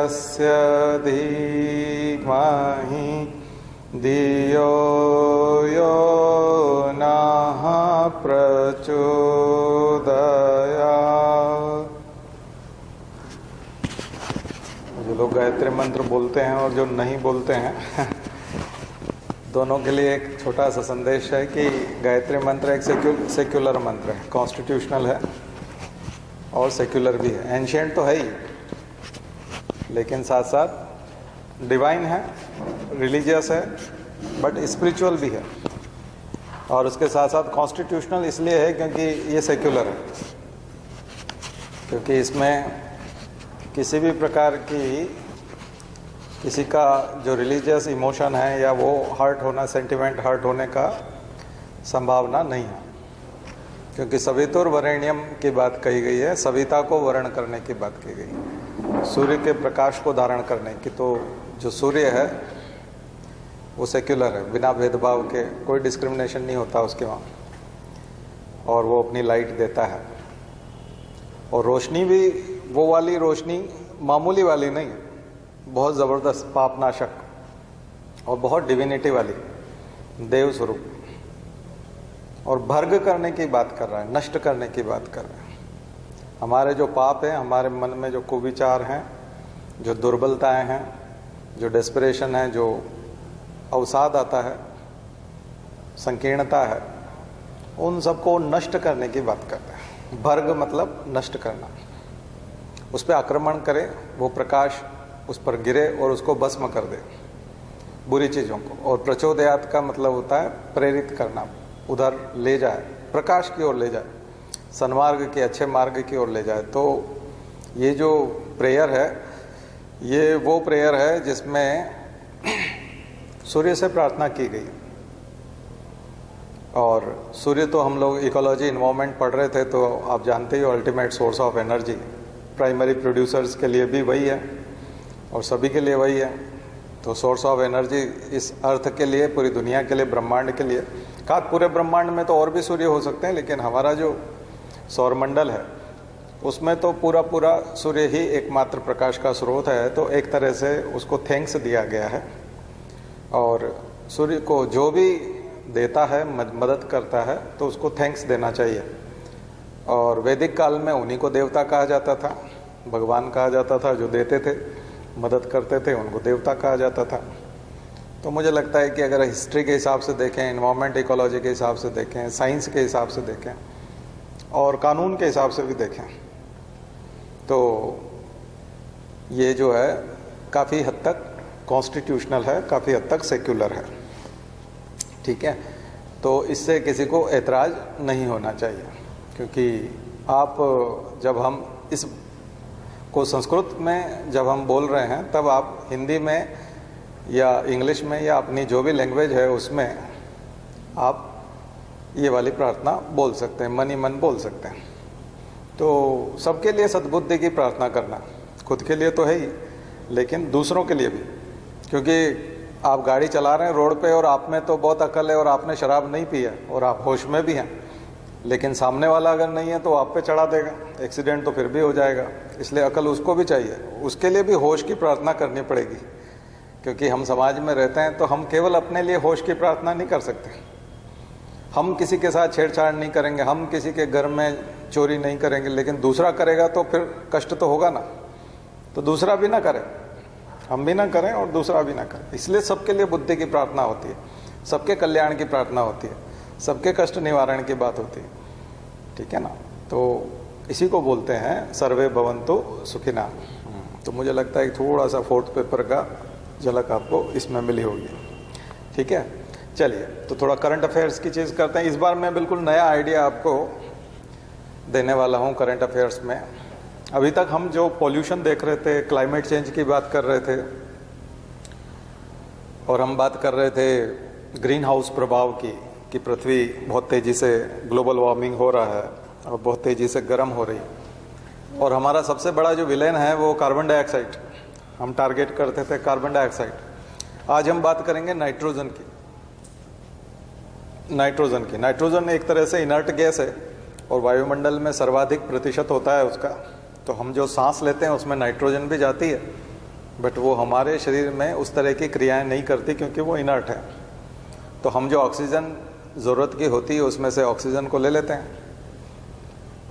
यस्य धीमहि धियो यो नः प्रचोदयात्। जो लोग गायत्री मंत्र बोलते हैं और जो नहीं बोलते हैं दोनों के लिए एक छोटा सा संदेश है कि गायत्री मंत्र एक सेक्युलर मंत्र है, कॉन्स्टिट्यूशनल है और सेक्युलर भी है। एंशिएंट तो है ही, लेकिन साथ साथ डिवाइन है, रिलीजियस है, बट स्पिरिचुअल भी है। और उसके साथ साथ कॉन्स्टिट्यूशनल इसलिए है क्योंकि ये सेक्युलर है, क्योंकि इसमें किसी भी प्रकार की किसी का जो रिलीजियस इमोशन है या वो हर्ट होना, सेंटिमेंट हर्ट होने का संभावना नहीं है, क्योंकि सवितुर वरेण्यम की बात कही गई है, सविता को वर्ण करने की बात की गई, सूर्य के प्रकाश को धारण करने की। तो जो सूर्य है वो सेक्युलर है, बिना भेदभाव के, कोई डिस्क्रिमिनेशन नहीं होता उसके वहाँ, और वो अपनी लाइट देता है। और रोशनी भी वो वाली रोशनी मामूली वाली नहीं, बहुत ज़बरदस्त पापनाशक और बहुत डिविनिटी वाली, देव स्वरूप। और भर्ग करने की बात कर रहा है, नष्ट करने की बात कर रहा है। हमारे जो पाप हैं, हमारे मन में जो कुविचार हैं, जो दुर्बलताएं हैं, जो डेस्परेशन है, जो अवसाद आता है, संकीर्णता है, उन सबको नष्ट करने की बात करते हैं। भर्ग मतलब नष्ट करना, उस पर आक्रमण करे, वो प्रकाश उस पर गिरे और उसको भस्म कर दे, बुरी चीज़ों को। और प्रचोदयात का मतलब होता है प्रेरित करना, उधर ले जाए, प्रकाश की ओर ले जाए, सन्मार्ग के, अच्छे मार्ग की ओर ले जाए। तो ये जो प्रेयर है, ये वो प्रेयर है जिसमें सूर्य से प्रार्थना की गई। और सूर्य तो हम लोग इकोलॉजी, इन्वायरमेंट पढ़ रहे थे, तो आप जानते ही हो ultimate source of energy, primary producers के लिए भी वही है और सभी के लिए वही है। तो सोर्स ऑफ एनर्जी इस अर्थ के लिए, पूरी दुनिया के लिए, ब्रह्मांड के लिए, कहा पूरे ब्रह्मांड में तो और भी सूर्य हो सकते हैं, लेकिन हमारा जो सौरमंडल है उसमें तो पूरा पूरा सूर्य ही एकमात्र प्रकाश का स्रोत है। तो एक तरह से उसको थैंक्स दिया गया है, और सूर्य को जो भी देता है, मदद करता है, तो उसको थैंक्स देना चाहिए। और वैदिक काल में उन्हीं को देवता कहा जाता था, भगवान कहा जाता था। जो देते थे, मदद करते थे, उनको देवता कहा जाता था। तो मुझे लगता है कि अगर हिस्ट्री के हिसाब से देखें, इन्वायरमेंट इकोलॉजी के हिसाब से देखें, साइंस के हिसाब से देखें और कानून के हिसाब से भी देखें, तो ये जो है काफ़ी हद तक कॉन्स्टिट्यूशनल है, काफ़ी हद तक सेक्युलर है। ठीक है, तो इससे किसी को ऐतराज़ नहीं होना चाहिए, क्योंकि आप जब हम इस को संस्कृत में जब हम बोल रहे हैं, तब आप हिंदी में या इंग्लिश में या अपनी जो भी लैंग्वेज है उसमें आप ये वाली प्रार्थना बोल सकते हैं, मन ही मन बोल सकते हैं। तो सबके लिए सद्बुद्धि की प्रार्थना करना, खुद के लिए तो है ही, लेकिन दूसरों के लिए भी। क्योंकि आप गाड़ी चला रहे हैं रोड पे और आप में तो बहुत अकल है और आपने शराब नहीं पी है और आप होश में भी हैं, लेकिन सामने वाला अगर नहीं है तो आप पे चढ़ा देगा, एक्सीडेंट तो फिर भी हो जाएगा। इसलिए अकल उसको भी चाहिए, उसके लिए भी होश की प्रार्थना करनी पड़ेगी। क्योंकि हम समाज में रहते हैं तो हम केवल अपने लिए होश की प्रार्थना नहीं कर सकते। हम किसी के साथ छेड़छाड़ नहीं करेंगे, हम किसी के घर में चोरी नहीं करेंगे, लेकिन दूसरा करेगा तो फिर कष्ट तो होगा ना। तो दूसरा भी ना करे, हम भी ना करें और दूसरा भी ना करे। इसलिए सबके लिए बुद्धि की प्रार्थना होती है, सबके कल्याण की प्रार्थना होती है, सबके कष्ट निवारण की बात होती है। ठीक है ना, तो इसी को बोलते हैं सर्वे भवन्तु सुखिना। तो मुझे लगता है थोड़ा सा फोर्थ पेपर का झलक आपको इसमें मिली होगी। ठीक है, चलिए तो थोड़ा करंट अफेयर्स की चीज़ करते हैं। इस बार मैं बिल्कुल नया आइडिया आपको देने वाला हूँ करंट अफेयर्स में। अभी तक हम जो पॉल्यूशन देख रहे थे, क्लाइमेट चेंज की बात कर रहे थे, और हम बात कर रहे थे ग्रीन हाउस प्रभाव की, कि पृथ्वी बहुत तेज़ी से ग्लोबल वार्मिंग हो रहा है और बहुत तेज़ी से गर्म हो रही, और हमारा सबसे बड़ा जो विलेन है वो कार्बन डाइऑक्साइड, हम टारगेट करते थे कार्बन डाइऑक्साइड। आज हम बात करेंगे नाइट्रोजन की। नाइट्रोजन एक तरह से इनर्ट गैस है और वायुमंडल में सर्वाधिक प्रतिशत होता है उसका। तो हम जो सांस लेते हैं उसमें नाइट्रोजन भी जाती है, बट वो हमारे शरीर में उस तरह की क्रियाएं नहीं करती क्योंकि वो इनर्ट है। तो हम जो ऑक्सीजन ज़रूरत की होती है उसमें से ऑक्सीजन को ले लेते हैं,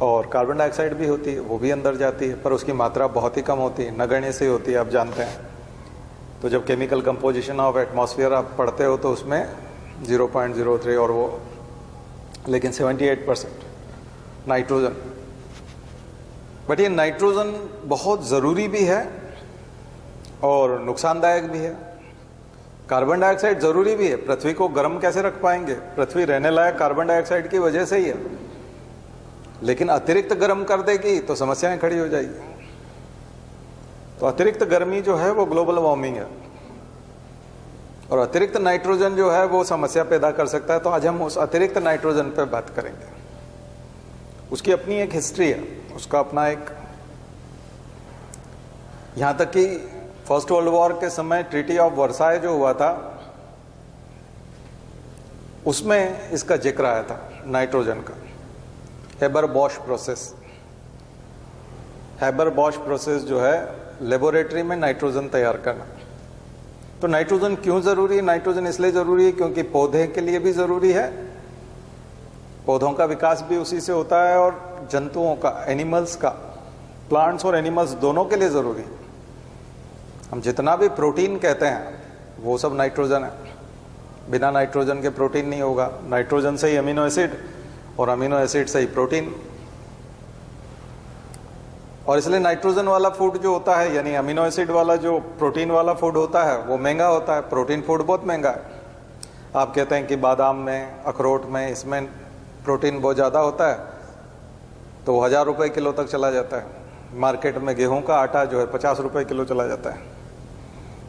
और कार्बन डाइऑक्साइड भी होती है, वो भी अंदर जाती है, पर उसकी मात्रा बहुत ही कम होती है, नगण्य से होती है, आप जानते हैं। तो जब केमिकल कंपोजिशन ऑफ एटमॉस्फेयर आप पढ़ते हो तो उसमें 0.03 और वो, लेकिन 78% नाइट्रोजन। बट ये नाइट्रोजन बहुत ज़रूरी भी है और नुकसानदायक भी है। कार्बन डाइऑक्साइड ज़रूरी भी है, पृथ्वी को गर्म कैसे रख पाएंगे? पृथ्वी रहने लायक कार्बन डाइऑक्साइड की वजह से ही है, लेकिन अतिरिक्त गर्म कर देगी तो समस्याएं खड़ी हो जाएगी। तो अतिरिक्त गर्मी जो है वो ग्लोबल वार्मिंग है, और अतिरिक्त नाइट्रोजन जो है वो समस्या पैदा कर सकता है। तो आज हम उस अतिरिक्त नाइट्रोजन पे बात करेंगे। उसकी अपनी एक हिस्ट्री है, उसका अपना एक, यहां तक कि फर्स्ट वर्ल्ड वॉर के समय ट्रीटी ऑफ वर्साय जो हुआ था उसमें इसका जिक्र आया था नाइट्रोजन का। हेबर-बॉश प्रोसेस, हेबर-बॉश प्रोसेस जो है लेबोरेटरी में नाइट्रोजन तैयार करना। तो नाइट्रोजन क्यों जरूरी है? नाइट्रोजन इसलिए जरूरी है क्योंकि पौधे के लिए भी जरूरी है, पौधों का विकास भी उसी से होता है, और जंतुओं का, एनिमल्स का, प्लांट्स और एनिमल्स दोनों के लिए जरूरी है। हम जितना भी प्रोटीन कहते हैं वो सब नाइट्रोजन है, बिना नाइट्रोजन के प्रोटीन नहीं होगा। नाइट्रोजन से ही अमीनो एसिड, और अमीनो एसिड से ही प्रोटीन। और इसलिए नाइट्रोजन वाला फूड जो होता है, यानी अमीनो एसिड वाला जो प्रोटीन वाला फूड होता है वो महंगा होता है। प्रोटीन फूड बहुत महंगा है। आप कहते हैं कि बादाम में, अखरोट में, इसमें प्रोटीन बहुत ज़्यादा होता है, तो वो 1000 रुपये किलो तक चला जाता है। मार्केट में गेहूं का आटा जो है 50 रुपये किलो चला जाता है,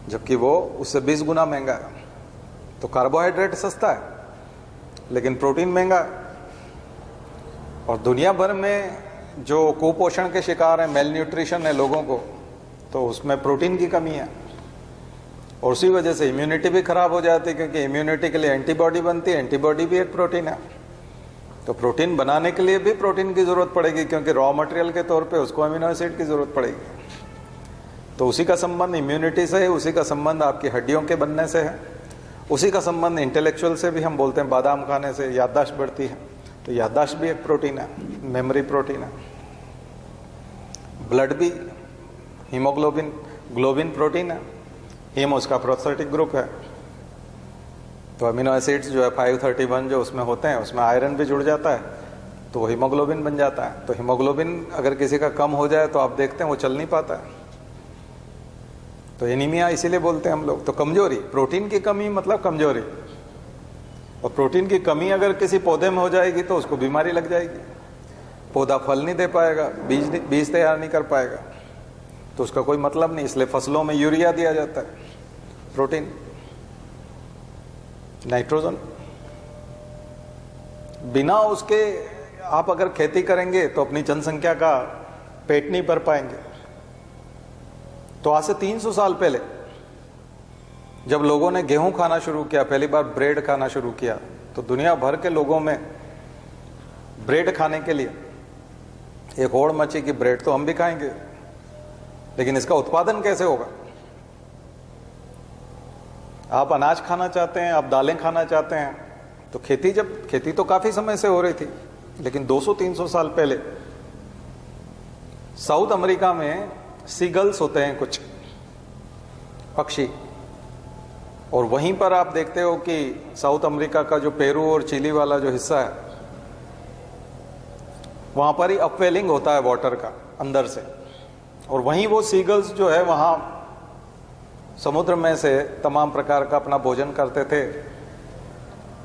जबकि वो उससे 20 गुना महंगा है। तो कार्बोहाइड्रेट सस्ता है लेकिन प्रोटीन महंगा है। और दुनिया भर में जो कुपोषण के शिकार हैं, मेल न्यूट्रिशन है लोगों को, तो उसमें प्रोटीन की कमी है, और उसी वजह से इम्यूनिटी भी खराब हो जाती है, क्योंकि इम्यूनिटी के लिए एंटीबॉडी बनती है, एंटीबॉडी भी एक प्रोटीन है। तो प्रोटीन बनाने के लिए भी प्रोटीन की जरूरत पड़ेगी, क्योंकि रॉ मटेरियल के तौर पे उसको अमीनो एसिड की जरूरत पड़ेगी। तो उसी का संबंध इम्यूनिटी से है, उसी का संबंध आपकी हड्डियों के बनने से है, उसी का संबंध इंटेलेक्चुअल से भी। हम बोलते हैं बादाम खाने से याददाश्त बढ़ती है, तो याददाश्त भी एक प्रोटीन है, मेमोरी प्रोटीन है। ब्लड भी, हीमोग्लोबिन, ग्लोबिन प्रोटीन है, हीम उसका प्रोस्थेटिक ग्रुप है। तो अमीनो एसिड्स जो है 531 जो उसमें होते हैं, उसमें आयरन भी जुड़ जाता है, तो वो हीमोग्लोबिन बन जाता है। तो हीमोग्लोबिन अगर किसी का कम हो जाए तो आप देखते हैं वो चल नहीं पाता है, तो एनीमिया इसीलिए बोलते हैं हम लोग। तो कमजोरी, प्रोटीन की कमी मतलब कमजोरी। और प्रोटीन की कमी अगर किसी पौधे में हो जाएगी तो उसको बीमारी लग जाएगी, पौधा फल नहीं दे पाएगा, बीज तैयार नहीं कर पाएगा, तो उसका कोई मतलब नहीं। इसलिए फसलों में यूरिया दिया जाता है, प्रोटीन, नाइट्रोजन। बिना उसके आप अगर खेती करेंगे तो अपनी जनसंख्या का पेट नहीं भर पाएंगे। तो आज से 300 साल पहले जब लोगों ने गेहूं खाना शुरू किया, पहली बार ब्रेड खाना शुरू किया, तो दुनिया भर के लोगों में ब्रेड खाने के लिए एक होड़ मची कि ब्रेड तो हम भी खाएंगे, लेकिन इसका उत्पादन कैसे होगा? आप अनाज खाना चाहते हैं, आप दालें खाना चाहते हैं, तो खेती तो काफी समय से हो रही थी, लेकिन 200-300 साल पहले साउथ अमेरिका में सीगल्स होते हैं कुछ पक्षी, और वहीं पर आप देखते हो कि साउथ अमेरिका का जो पेरू और चिली वाला जो हिस्सा है, वहां पर ही अपवेलिंग होता है वाटर का अंदर से, और वहीं वो सीगल्स जो है वहां समुद्र में से तमाम प्रकार का अपना भोजन करते थे,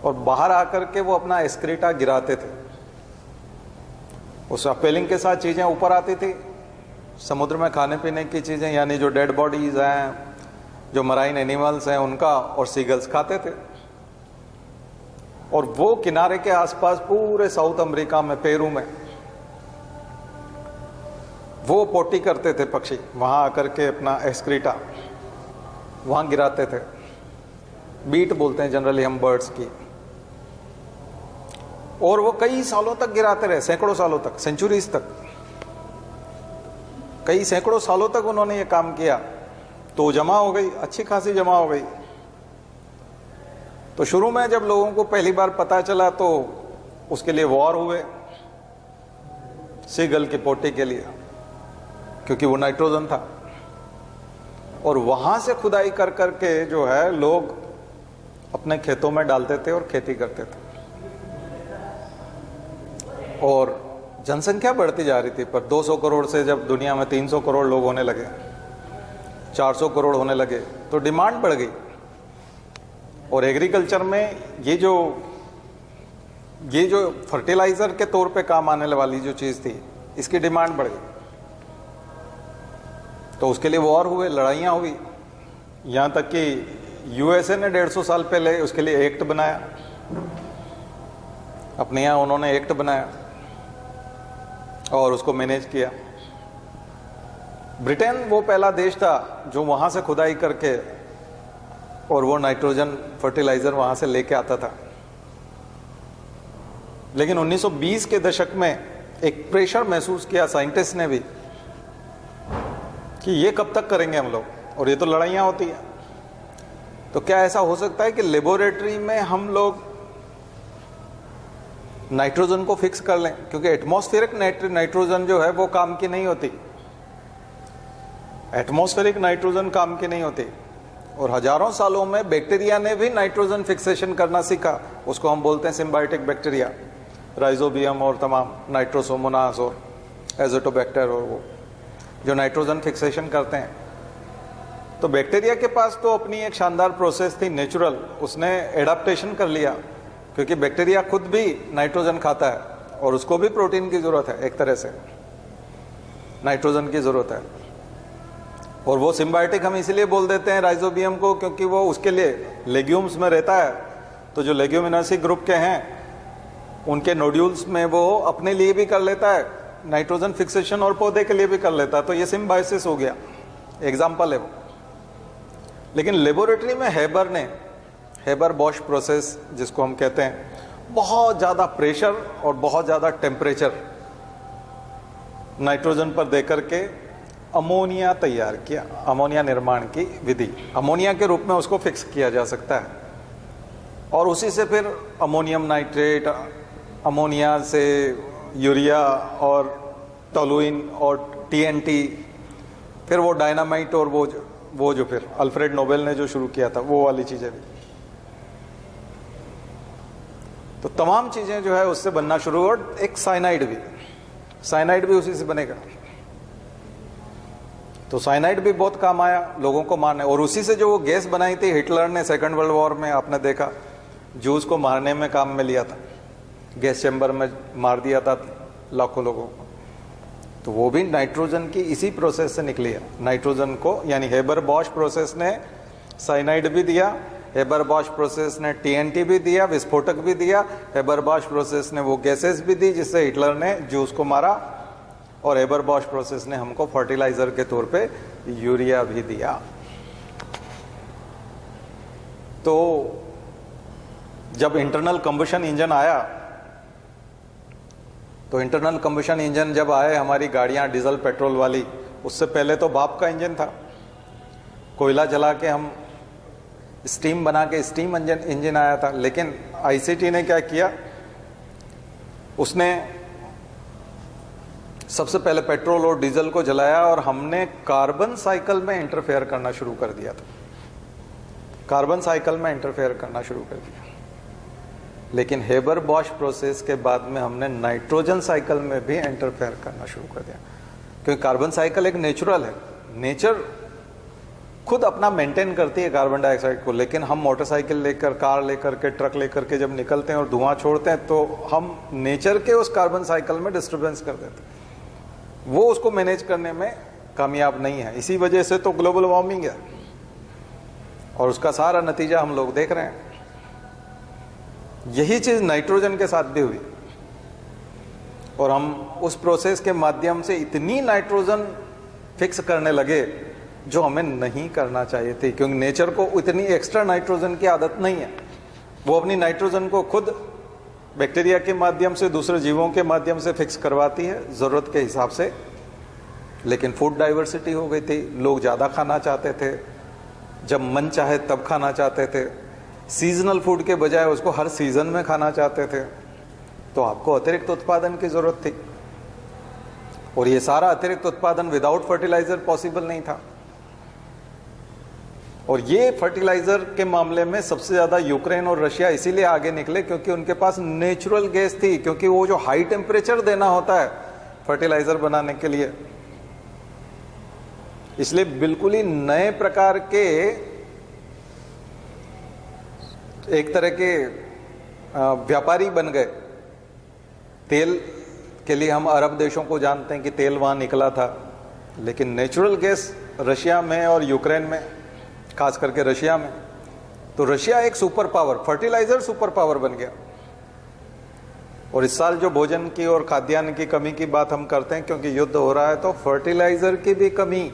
और बाहर आकर के वो अपना एक्सक्रीटा गिराते थे। उस अपवेलिंग के साथ चीजें ऊपर आती थी, समुद्र में खाने पीने की चीजें, यानी जो डेड बॉडीज हैं, जो मराइन एनिमल्स हैं उनका, और सीगल्स खाते थे। और वो किनारे के आसपास पूरे साउथ अमेरिका में, पेरू में, वो पोटी करते थे पक्षी, वहां आकर के अपना एक्सक्रीटा वहां गिराते थे। बीट बोलते हैं जनरली हम बर्ड्स की। और वो कई सालों तक गिराते रहे, सैकड़ों सालों तक, सेंचुरीज तक, कई सैकड़ों सालों तक उन्होंने ये काम किया। तो जमा हो गई, अच्छी खासी जमा हो गई। तो शुरू में जब लोगों को पहली बार पता चला तो उसके लिए वॉर हुए, सीगल की पोटी के लिए, क्योंकि वो नाइट्रोजन था। और वहां से खुदाई कर करके जो है लोग अपने खेतों में डालते थे और खेती करते थे, और जनसंख्या बढ़ती जा रही थी। पर 200 करोड़ से जब दुनिया में 300 करोड़ लोग होने लगे, 400 करोड़ होने लगे, तो डिमांड बढ़ गई। और एग्रीकल्चर में ये जो फर्टिलाइजर के तौर पे काम आने वाली जो चीज थी, इसकी डिमांड बढ़ गई। तो उसके लिए वॉर हुए, लड़ाइयां हुई, यहां तक कि यूएसए ने 150 साल पहले उसके लिए एक्ट बनाया। अपने यहां उन्होंने एक्ट बनाया और उसको मैनेज किया। ब्रिटेन वो पहला देश था जो वहां से खुदाई करके और वो नाइट्रोजन फर्टिलाइजर वहां से लेके आता था। लेकिन 1920 के दशक में एक प्रेशर महसूस किया साइंटिस्ट ने भी कि ये कब तक करेंगे हम लोग, और ये तो लड़ाइयां होती हैं। तो क्या ऐसा हो सकता है कि लेबोरेटरी में हम लोग नाइट्रोजन को फिक्स कर लें, क्योंकि एटमॉस्फेरिक नाइट्रोजन जो है वो काम की नहीं होती। एटमॉस्फेरिक नाइट्रोजन काम की नहीं होती। और हजारों सालों में बैक्टीरिया ने भी नाइट्रोजन फिक्सेशन करना सीखा। उसको हम बोलते हैं सिम्बायोटिक बैक्टीरिया, राइजोबियम और तमाम नाइट्रोसोमोनास और एजोटोबैक्टर, और वो जो नाइट्रोजन फिक्सेशन करते हैं। तो बैक्टीरिया के पास तो अपनी एक शानदार प्रोसेस थी, नेचुरल। उसने एडाप्टेशन कर लिया, क्योंकि बैक्टीरिया खुद भी नाइट्रोजन खाता है और उसको भी प्रोटीन की जरूरत है, एक तरह से नाइट्रोजन की जरूरत है। और वो सिम्बायोटिक हम इसलिए बोल देते हैं राइजोबियम को, क्योंकि वो उसके लिए लेग्यूम्स में रहता है। तो जो लेग्यूमिनेसी ग्रुप के हैं उनके नोड्यूल्स में वो अपने लिए भी कर लेता है नाइट्रोजन फिक्सेशन और पौधे के लिए भी कर लेता है। तो ये सिम्बायोसिस हो गया, एग्जाम्पल है वो। लेकिन लेबोरेटरी में हेबर बॉश प्रोसेस जिसको हम कहते हैं, बहुत ज़्यादा प्रेशर और बहुत ज़्यादा टेम्परेचर नाइट्रोजन पर देकर के अमोनिया तैयार किया। अमोनिया निर्माण की विधि, अमोनिया के रूप में उसको फिक्स किया जा सकता है। और उसी से फिर अमोनियम नाइट्रेट, अमोनिया से यूरिया और टोलुइन और टीएनटी, फिर वो डायनामाइट और वो जो फिर अल्फ्रेड नोबेल ने जो शुरू किया था वो वाली चीज़ें भी। तो तमाम चीज़ें जो है उससे बनना शुरू, और एक साइनाइड भी उसी से बनेगा। तो साइनाइड भी बहुत काम आया लोगों को मारने, और उसी से जो वो गैस बनाई थी हिटलर ने सेकंड वर्ल्ड वॉर में, आपने देखा, जूस को मारने में काम में लिया था, गैस चैम्बर में मार दिया था लाखों लोगों को। तो वो भी नाइट्रोजन की इसी प्रोसेस से निकली है। नाइट्रोजन को, यानी हेबर बॉश प्रोसेस ने साइनाइड भी दिया, हेबर बॉश प्रोसेस ने टीएनटी भी दिया, विस्फोटक भी दिया, हेबर बॉश प्रोसेस ने वो गैसेस भी दी जिससे हिटलर ने जूस को मारा, और हेबर बॉश प्रोसेस ने हमको फर्टिलाइजर के तौर पे यूरिया भी दिया। तो जब इंटरनल कंबशन इंजन आया, तो इंटरनल कंबशन इंजन जब आए हमारी गाड़ियां डीजल पेट्रोल वाली, उससे पहले तो भाप का इंजन था, कोयला जला के हम स्टीम बना के स्टीम इंजन आया था। लेकिन आईसीटी ने क्या किया, उसने सबसे पहले पेट्रोल और डीजल को जलाया और हमने कार्बन साइकिल में इंटरफेयर करना शुरू कर दिया था। कार्बन साइकिल में इंटरफेयर करना शुरू कर दिया। लेकिन हेबर बॉश प्रोसेस के बाद में हमने नाइट्रोजन साइकिल में भी इंटरफेयर करना शुरू कर दिया, क्योंकि कार्बन साइकिल एक नेचुरल है, नेचर खुद अपना मेंटेन करती है कार्बन डाइऑक्साइड को। लेकिन हम मोटरसाइकिल लेकर, कार लेकर के, ट्रक लेकर के जब निकलते हैं और धुआं छोड़ते हैं, तो हम नेचर के उस कार्बन साइकिल में डिस्टर्बेंस कर देते हैं। वो उसको मैनेज करने में कामयाब नहीं है। इसी वजह से तो ग्लोबल वार्मिंग है, और उसका सारा नतीजा हम लोग देख रहे हैं। यही चीज नाइट्रोजन के साथ भी हुई, और हम उस प्रोसेस के माध्यम से इतनी नाइट्रोजन फिक्स करने लगे जो हमें नहीं करना चाहिए थी, क्योंकि नेचर को इतनी एक्स्ट्रा नाइट्रोजन की आदत नहीं है। वो अपनी नाइट्रोजन को खुद बैक्टीरिया के माध्यम से, दूसरे जीवों के माध्यम से फिक्स करवाती है ज़रूरत के हिसाब से, लेकिन फूड डाइवर्सिटी हो गई थी, लोग ज़्यादा खाना चाहते थे, जब मन चाहे तब खाना चाहते थे, सीजनल फूड के बजाय उसको हर सीजन में खाना चाहते थे, तो आपको अतिरिक्त उत्पादन की ज़रूरत थी। और ये सारा अतिरिक्त उत्पादन विदाउट फर्टिलाइजर पॉसिबल नहीं था। और ये फर्टिलाइजर के मामले में सबसे ज़्यादा यूक्रेन और रशिया इसीलिए आगे निकले क्योंकि उनके पास नेचुरल गैस थी, क्योंकि वो जो हाई टेम्परेचर देना होता है फर्टिलाइजर बनाने के लिए, इसलिए बिल्कुल ही नए प्रकार के एक तरह के व्यापारी बन गए। तेल के लिए हम अरब देशों को जानते हैं कि तेल वहां निकला था, लेकिन नेचुरल गैस रशिया में और यूक्रेन में, खास करके रशिया में, तो रशिया एक super power, fertiliser super power बन गया। और इस साल जो भोजन की और खाद्यान्न की कमी की बात हम करते हैं, क्योंकि युद्ध हो रहा है तो फर्टिलाइजर की भी कमी,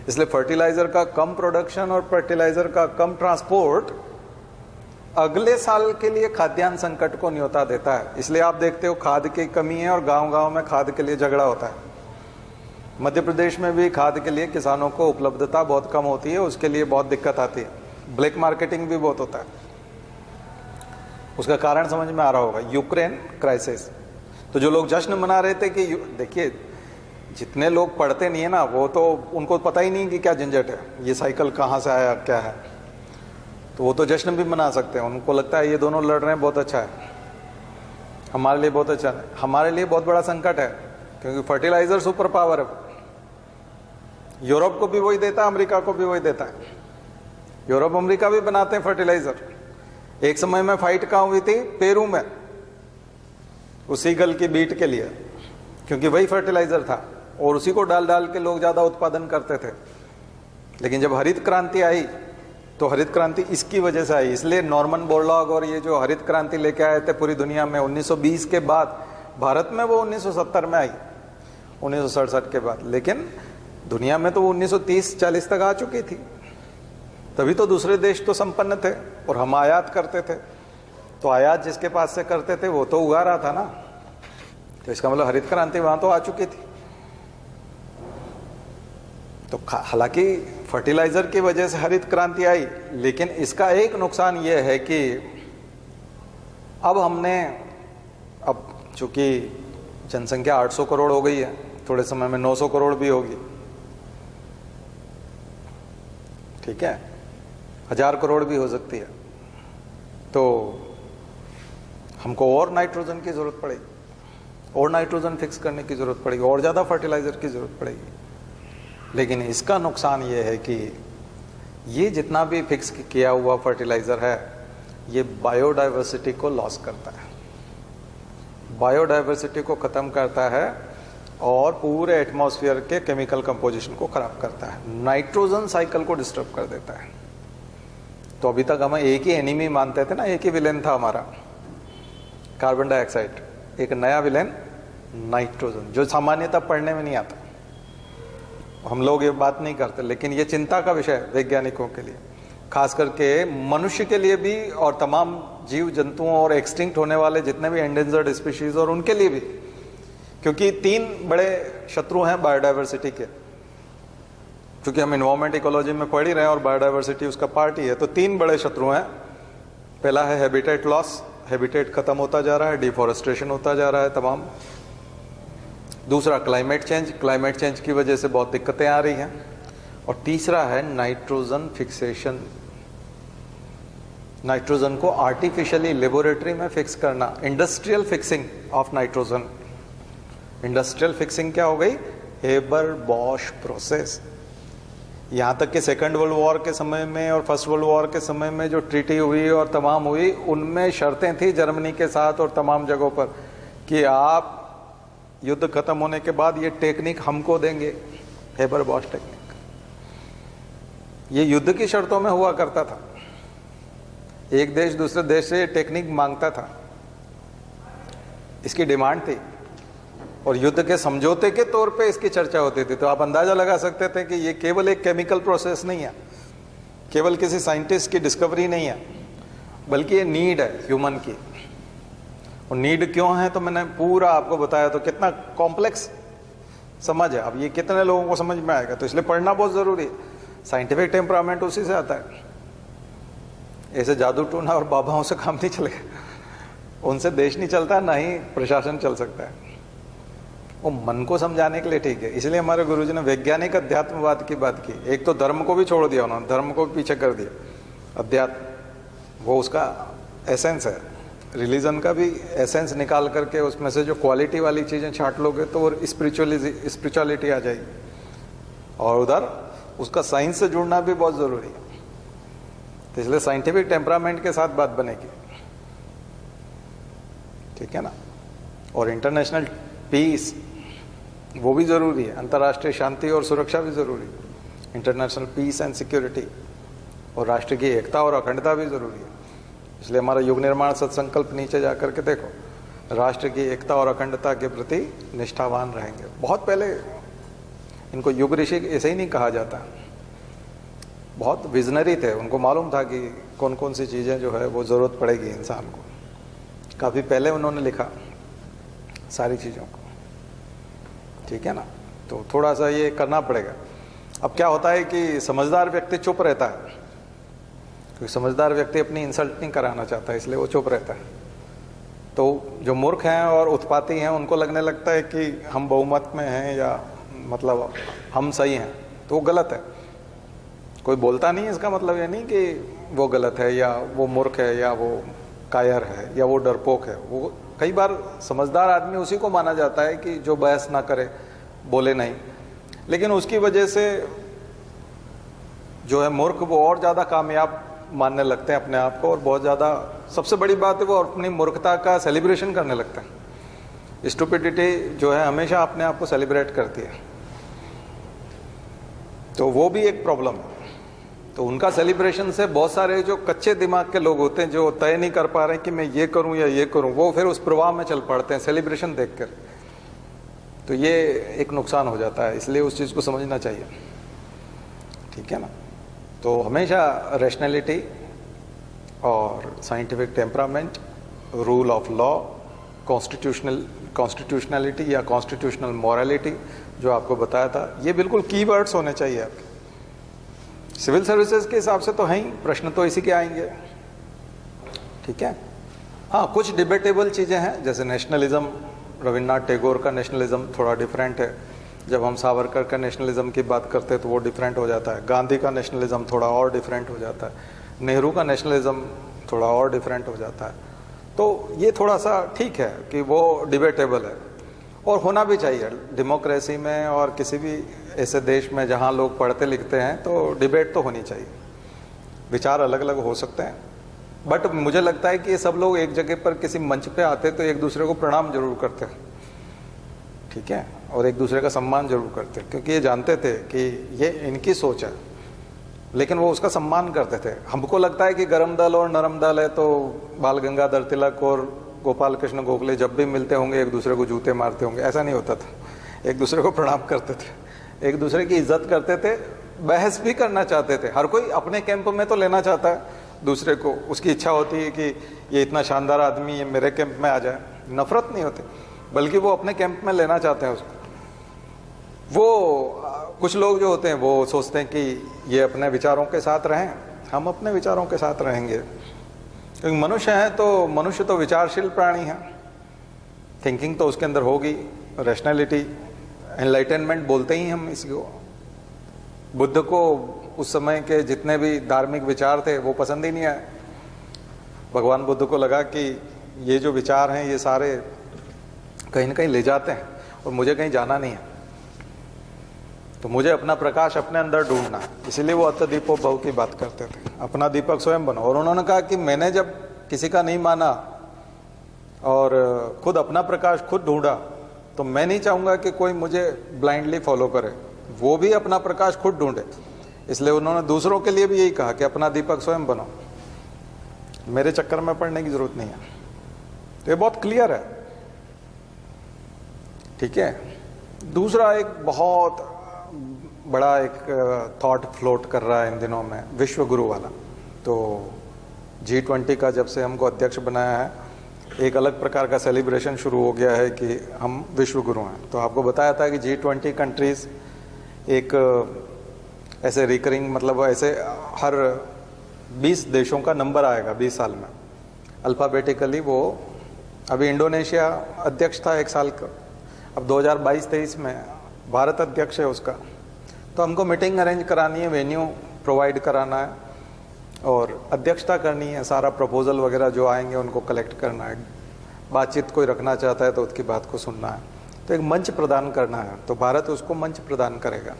इसलिए फर्टिलाइजर का कम प्रोडक्शन और फर्टिलाइजर का कम ट्रांसपोर्ट अगले साल के लिए खाद्यान्न संकट को न्योता देता है। इसलिए आप देखते हो खाद की कमी है और गांव-गांव में खाद के लिए झगड़ा होता है। मध्य प्रदेश में भी खाद के लिए किसानों को उपलब्धता बहुत कम होती है, उसके लिए बहुत दिक्कत आती है, ब्लैक मार्केटिंग भी बहुत होता है। उसका कारण समझ में आ रहा होगा, यूक्रेन क्राइसिस। तो जो लोग जश्न मना रहे थे कि देखिए जितने लोग पढ़ते नहीं है ना, वो तो उनको पता ही नहीं कि क्या झंझट है, ये साइकिल कहाँ से आया क्या है, तो वो तो जश्न भी मना सकते हैं। उनको लगता है ये दोनों लड़ रहे हैं, बहुत अच्छा है, हमारे लिए बहुत अच्छा है। हमारे लिए बहुत बड़ा संकट है, क्योंकि फर्टिलाइजर सुपर पावर है, यूरोप को भी वही देता है, अमेरिका को भी वही देता है। यूरोप अमेरिका भी बनाते हैं फर्टिलाइजर। एक समय में फाइट कहाँ हुई थी? पेरू में, उस ईगल की बीट के लिए, क्योंकि वही फर्टिलाइजर था और उसी को डाल डाल के लोग ज्यादा उत्पादन करते थे। लेकिन जब हरित क्रांति आई तो हरित क्रांति इसकी वजह से आई, इसलिए नॉर्मन बोरलॉग और ये जो हरित क्रांति लेके आए थे पूरी दुनिया में 1920 के बाद, भारत में वो 1970 में आई, 1967 के बाद, लेकिन दुनिया में तो वो 1930-40 तक आ चुकी थी। तभी तो दूसरे देश तो संपन्न थे और हम आयात करते थे, तो आयात जिसके पास से करते थे वो तो उगा रहा था ना, तो इसका मतलब हरित क्रांति वहां तो आ चुकी थी। तो हालांकि फर्टिलाइजर की वजह से हरित क्रांति आई, लेकिन इसका एक नुकसान यह है कि अब चूंकि जनसंख्या 800 करोड़ हो गई है, थोड़े समय में 900 करोड़ भी होगी, ठीक है, 1000 करोड़ भी हो सकती है, तो हमको और नाइट्रोजन की जरूरत पड़ेगी, और नाइट्रोजन फिक्स करने की जरूरत पड़ेगी, और ज्यादा फर्टिलाइजर की जरूरत पड़ेगी। लेकिन इसका नुकसान ये है कि ये जितना भी फिक्स किया हुआ फर्टिलाइजर है, ये बायोडाइवर्सिटी को लॉस करता है, बायोडाइवर्सिटी को खत्म करता है और पूरे एटमॉस्फेयर के केमिकल कंपोजिशन को खराब करता है, नाइट्रोजन साइकिल को डिस्टर्ब कर देता है। तो अभी तक हम एक ही एनिमी मानते थे ना, एक ही विलेन था हमारा, कार्बन डाइऑक्साइड, एक नया विलेन नाइट्रोजन, जो सामान्यतः पढ़ने में नहीं आता, हम लोग ये बात नहीं करते, लेकिन ये चिंता का विषय है वैज्ञानिकों के लिए, खास करके मनुष्य के लिए भी और तमाम जीव जंतुओं और एक्सटिंक्ट होने वाले जितने भी एंडेंजर्ड स्पीशीज और उनके लिए भी, क्योंकि 3 बड़े शत्रु हैं बायोडाइवर्सिटी के, क्योंकि हम एनवायरमेंट इकोलॉजी में पढ़ ही रहे हैं और बायोडाइवर्सिटी उसका पार्ट ही है। तो 3 बड़े शत्रु हैं। पहला है हैबिटेट लॉस, हैबिटेट खत्म होता जा रहा है, डिफॉरेस्टेशन होता जा रहा है तमाम। दूसरा क्लाइमेट चेंज, क्लाइमेट चेंज की वजह से बहुत दिक्कतें आ रही हैं। और तीसरा है नाइट्रोजन फिक्सेशन, नाइट्रोजन को आर्टिफिशियली लेबोरेटरी में फिक्स करना, industrial fixing of nitrogen. Industrial fixing क्या हो गई? Haber-Bosch process. यहाँ तक कि सेकेंड वर्ल्ड वॉर के समय में और फर्स्ट वर्ल्ड वॉर के समय में जो ट्रीटी हुई और तमाम हुई, उनमें शर्तें थी जर्मनी के साथ और तमाम जगहों पर कि आप युद्ध खत्म होने के बाद ये टेक्निक हमको देंगे, हेबर-बॉश टेक्निक। ये युद्ध की शर्तों में हुआ करता था, एक देश दूसरे देश से टेक्निक मांगता था, इसकी डिमांड थी और युद्ध के समझौते के तौर पे इसकी चर्चा होती थी। तो आप अंदाजा लगा सकते थे कि ये केवल एक केमिकल प्रोसेस नहीं है, केवल किसी साइंटिस्ट की डिस्कवरी नहीं है, बल्कि ये नीड है ह्यूमन की। और नीड क्यों है तो मैंने पूरा आपको बताया, तो कितना कॉम्प्लेक्स समझ है। अब ये कितने लोगों को समझ में आएगा, तो इसलिए पढ़ना बहुत ज़रूरी है। साइंटिफिक टेम्परामेंट उसी से आता है। ऐसे जादू टूना और बाबाओं से काम नहीं चलेगा, उनसे देश नहीं चलता, ना ही प्रशासन चल सकता है। वो मन को समझाने के लिए ठीक है। इसलिए हमारे गुरुजी ने वैज्ञानिक अध्यात्मवाद की बात की। एक तो धर्म को भी छोड़ दिया उन्होंने, धर्म को भी पीछे कर दिया, अध्यात्म वो उसका एसेंस है। रिलीजन का भी एसेंस निकाल करके उसमें से जो क्वालिटी वाली चीज़ें छांट लोगे तो वो स्पिरिचुअलिटी आ जाएगी। और उधर उसका साइंस से जुड़ना भी बहुत ज़रूरी है। तो इसलिए साइंटिफिक टेम्परामेंट के साथ बात बनेगी, ठीक है ना। और इंटरनेशनल पीस वो भी ज़रूरी है, अंतर्राष्ट्रीय शांति और सुरक्षा भी ज़रूरी है। इंटरनेशनल पीस एंड सिक्योरिटी और राष्ट्र की एकता और अखंडता भी ज़रूरी है। इसलिए हमारा युग निर्माण सत्संकल्प नीचे जा कर के देखो, राष्ट्र की एकता और अखंडता के प्रति निष्ठावान रहेंगे। बहुत पहले इनको युग ऋषि ऐसे ही नहीं कहा जाता, बहुत विजनरी थे, उनको मालूम था कि कौन कौन सी चीज़ें जो है वो ज़रूरत पड़ेगी इंसान को। काफ़ी पहले उन्होंने लिखा सारी चीज़ों को, ठीक है ना। तो थोड़ा सा ये करना पड़ेगा। अब क्या होता है कि समझदार व्यक्ति चुप रहता है, क्योंकि समझदार व्यक्ति अपनी इंसल्ट नहीं कराना चाहता, इसलिए वो चुप रहता है। तो जो मूर्ख हैं और उत्पाती हैं उनको लगने लगता है कि हम बहुमत में हैं या मतलब हम सही हैं, तो वो गलत है। कोई बोलता नहीं है, इसका मतलब ये नहीं कि वो गलत है या वो मूर्ख है या वो कायर है या वो डरपोक है। वो कई बार समझदार आदमी उसी को माना जाता है कि जो बहस ना करे, बोले नहीं, लेकिन उसकी वजह से जो है मूर्ख वो और ज़्यादा कामयाब मानने लगते हैं अपने आप को। और बहुत ज़्यादा, सबसे बड़ी बात है, वो अपनी मूर्खता का सेलिब्रेशन करने लगते हैं। स्टुपिडिटी जो है हमेशा अपने आप को सेलिब्रेट करती है, तो वो भी एक प्रॉब्लम है। तो उनका सेलिब्रेशन से बहुत सारे जो कच्चे दिमाग के लोग होते हैं, जो तय नहीं कर पा रहे हैं कि मैं ये करूं या ये करूं, वो फिर उस प्रवाह में चल पड़ते हैं सेलिब्रेशन देखकर। तो ये एक नुकसान हो जाता है, इसलिए उस चीज़ को समझना चाहिए, ठीक है ना। तो हमेशा रैशनैलिटी और scientific temperament, rule of law, constitutionality या कॉन्स्टिट्यूशनल मॉरलिटी जो आपको बताया था, ये बिल्कुल कीवर्ड्स होने चाहिए आपके। सिविल सर्विसेज के हिसाब से तो हैं ही, प्रश्न तो इसी के आएंगे, ठीक है। हाँ, कुछ डिबेटेबल चीज़ें हैं, जैसे नेशनलिज्म, रविन्द्रनाथ टैगोर का नेशनलिज्म थोड़ा डिफरेंट है। जब हम सावरकर का नेशनलिज्म की बात करते हैं तो वो डिफरेंट हो जाता है। गांधी का नेशनलिज्म थोड़ा और डिफरेंट हो जाता है। नेहरू का नेशनलिज्म थोड़ा और डिफरेंट हो जाता है। तो ये थोड़ा सा ठीक है कि वो डिबेटेबल है, और होना भी चाहिए डेमोक्रेसी में और किसी भी ऐसे देश में जहाँ लोग पढ़ते लिखते हैं, तो डिबेट तो होनी चाहिए। विचार अलग अलग हो सकते हैं, बट मुझे लगता है कि ये सब लोग एक जगह पर किसी मंच पे आते तो एक दूसरे को प्रणाम जरूर करते हैं, ठीक है, और एक दूसरे का सम्मान जरूर करते, क्योंकि ये जानते थे कि ये इनकी सोच है, लेकिन वो उसका सम्मान करते थे। हमको लगता है कि गरम दल और नरम दल है, तो बाल गंगाधर तिलक और गोपाल कृष्ण गोखले जब भी मिलते होंगे एक दूसरे को जूते मारते होंगे, ऐसा नहीं होता था। एक दूसरे को प्रणाम करते थे, एक दूसरे की इज्जत करते थे, बहस भी करना चाहते थे। हर कोई अपने कैंप में तो लेना चाहता है दूसरे को, उसकी इच्छा होती है कि ये इतना शानदार आदमी ये मेरे कैंप में आ जाए, नफरत नहीं होती, बल्कि वो अपने कैंप में लेना चाहते हैं उसको। वो कुछ लोग जो होते हैं वो सोचते हैं कि ये अपने विचारों के साथ रहें, हम अपने विचारों के साथ रहेंगे, क्योंकि मनुष्य हैं तो मनुष्य तो विचारशील प्राणी है, थिंकिंग तो उसके अंदर होगी, रैशनैलिटी, एनलाइटनमेंट बोलते ही हम इसको। बुद्ध को उस समय के जितने भी धार्मिक विचार थे वो पसंद ही नहीं आए। भगवान बुद्ध को लगा कि ये जो विचार हैं ये सारे कहीं ना कहीं ले जाते हैं और मुझे कहीं जाना नहीं है, तो मुझे अपना प्रकाश अपने अंदर ढूंढना है। इसीलिए वो अतदीपो भव की बात करते थे, अपना दीपक स्वयं बनो। और उन्होंने कहा कि मैंने जब किसी का नहीं माना और खुद अपना प्रकाश खुद ढूंढा, तो मैं नहीं चाहूँगा कि कोई मुझे ब्लाइंडली फॉलो करे, वो भी अपना प्रकाश खुद ढूंढे। इसलिए उन्होंने दूसरों के लिए भी यही कहा कि अपना दीपक स्वयं बनो, मेरे चक्कर में पड़ने की जरूरत नहीं है। तो ये बहुत क्लियर है, ठीक है। दूसरा एक बहुत बड़ा एक थॉट फ्लोट कर रहा है इन दिनों में, विश्व गुरु वाला। तो G20 का जब से हमको अध्यक्ष बनाया है एक अलग प्रकार का सेलिब्रेशन शुरू हो गया है कि हम विश्व गुरु हैं। तो आपको बताया था कि G20 कंट्रीज़ एक ऐसे रिकरिंग, मतलब ऐसे हर 20 देशों का नंबर आएगा 20 साल में अल्फ़ाबेटिकली। वो अभी इंडोनेशिया अध्यक्ष था 1 साल का, अब 2022-23 में भारत अध्यक्ष है उसका। तो हमको मीटिंग अरेंज करानी है, वेन्यू प्रोवाइड कराना है और अध्यक्षता करनी है, सारा प्रपोजल वगैरह जो आएंगे उनको कलेक्ट करना है, बातचीत कोई रखना चाहता है तो उसकी बात को सुनना है, तो एक मंच प्रदान करना है। तो भारत उसको मंच प्रदान करेगा।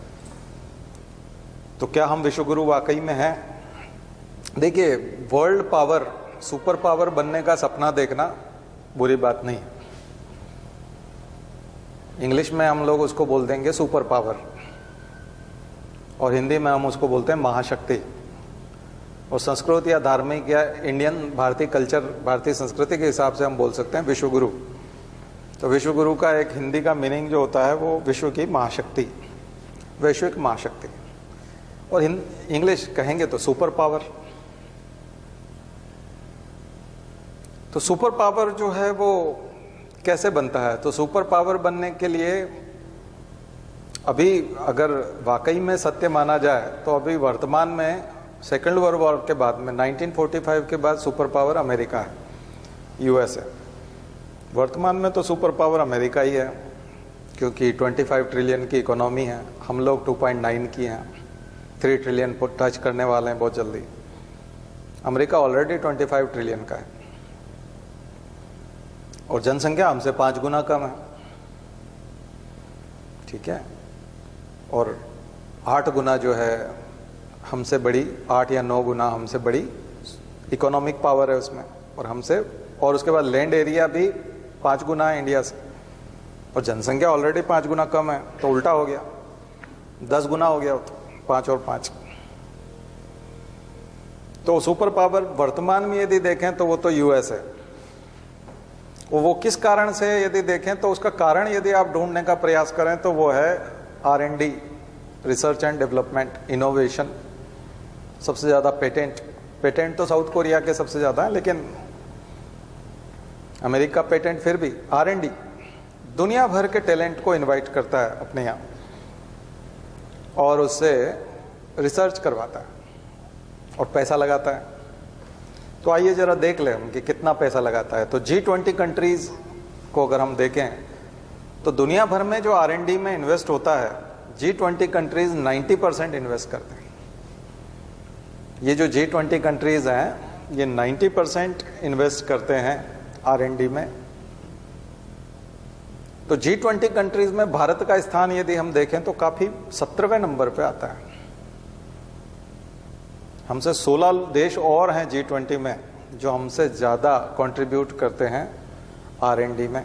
तो क्या हम विश्वगुरु वाकई में हैं? देखिए, वर्ल्ड पावर, सुपर पावर बनने का सपना देखना बुरी बात नहीं है। इंग्लिश में हम लोग उसको बोल देंगे सुपर पावर और हिंदी में हम उसको बोलते हैं महाशक्ति। और संस्कृत या धार्मिक या इंडियन भारतीय कल्चर, भारतीय संस्कृति के हिसाब से हम बोल सकते हैं विश्वगुरु। तो विश्वगुरु का एक हिंदी का मीनिंग जो होता है वो विश्व की महाशक्ति, वैश्विक महाशक्ति। और इंग्लिश कहेंगे तो सुपर पावर। तो सुपर पावर जो है वो कैसे बनता है? तो सुपर पावर बनने के लिए अभी अगर वाकई में सत्य माना जाए तो अभी वर्तमान में सेकेंड वर्ल्ड वॉर के बाद में 1945 के बाद सुपर पावर अमेरिका है, यूएस है। वर्तमान में तो सुपर पावर अमेरिका ही है क्योंकि 25 ट्रिलियन की इकोनॉमी है, हम लोग 2.9 की हैं, 3 ट्रिलियन को टच करने वाले हैं बहुत जल्दी। अमेरिका ऑलरेडी 25 ट्रिलियन का है और जनसंख्या हमसे 5 गुना कम है, ठीक है। और 8 गुना जो है हमसे बड़ी, 8 या 9 गुना हमसे बड़ी इकोनॉमिक पावर है उसमें, और हमसे, और उसके बाद लैंड एरिया भी 5 गुना है इंडिया से, और जनसंख्या ऑलरेडी 5 गुना कम है। तो उल्टा हो गया, 10 गुना हो गया, 5 और 5। तो सुपर पावर वर्तमान में यदि देखें तो वो तो यूएस है। वो किस कारण से यदि देखें तो उसका कारण यदि आप ढूंढने का प्रयास करें तो वो है R&D, research and development, innovation. सबसे ज़्यादा पेटेंट तो साउथ कोरिया के सबसे ज़्यादा है, लेकिन अमेरिका पेटेंट फिर भी। R&D दुनिया भर के टैलेंट को इनवाइट करता है अपने यहाँ और उससे रिसर्च करवाता है और पैसा लगाता है। तो आइए जरा देख लें हम कि कितना पैसा लगाता है। तो G20 कंट्रीज़ को अगर हम देखें तो दुनिया भर में जो R&D में इन्वेस्ट होता है, G20 कंट्रीज़ 90% इन्वेस्ट करते हैं। ये जो G20 कंट्रीज़ हैं ये 90% इन्वेस्ट करते हैं R&D में। तो G20 कंट्रीज़ में भारत का स्थान यदि हम देखें तो काफ़ी 17वें नंबर पे आता है। हमसे 16 देश और हैं G20 में जो हमसे ज़्यादा कंट्रीब्यूट करते हैं R&D में।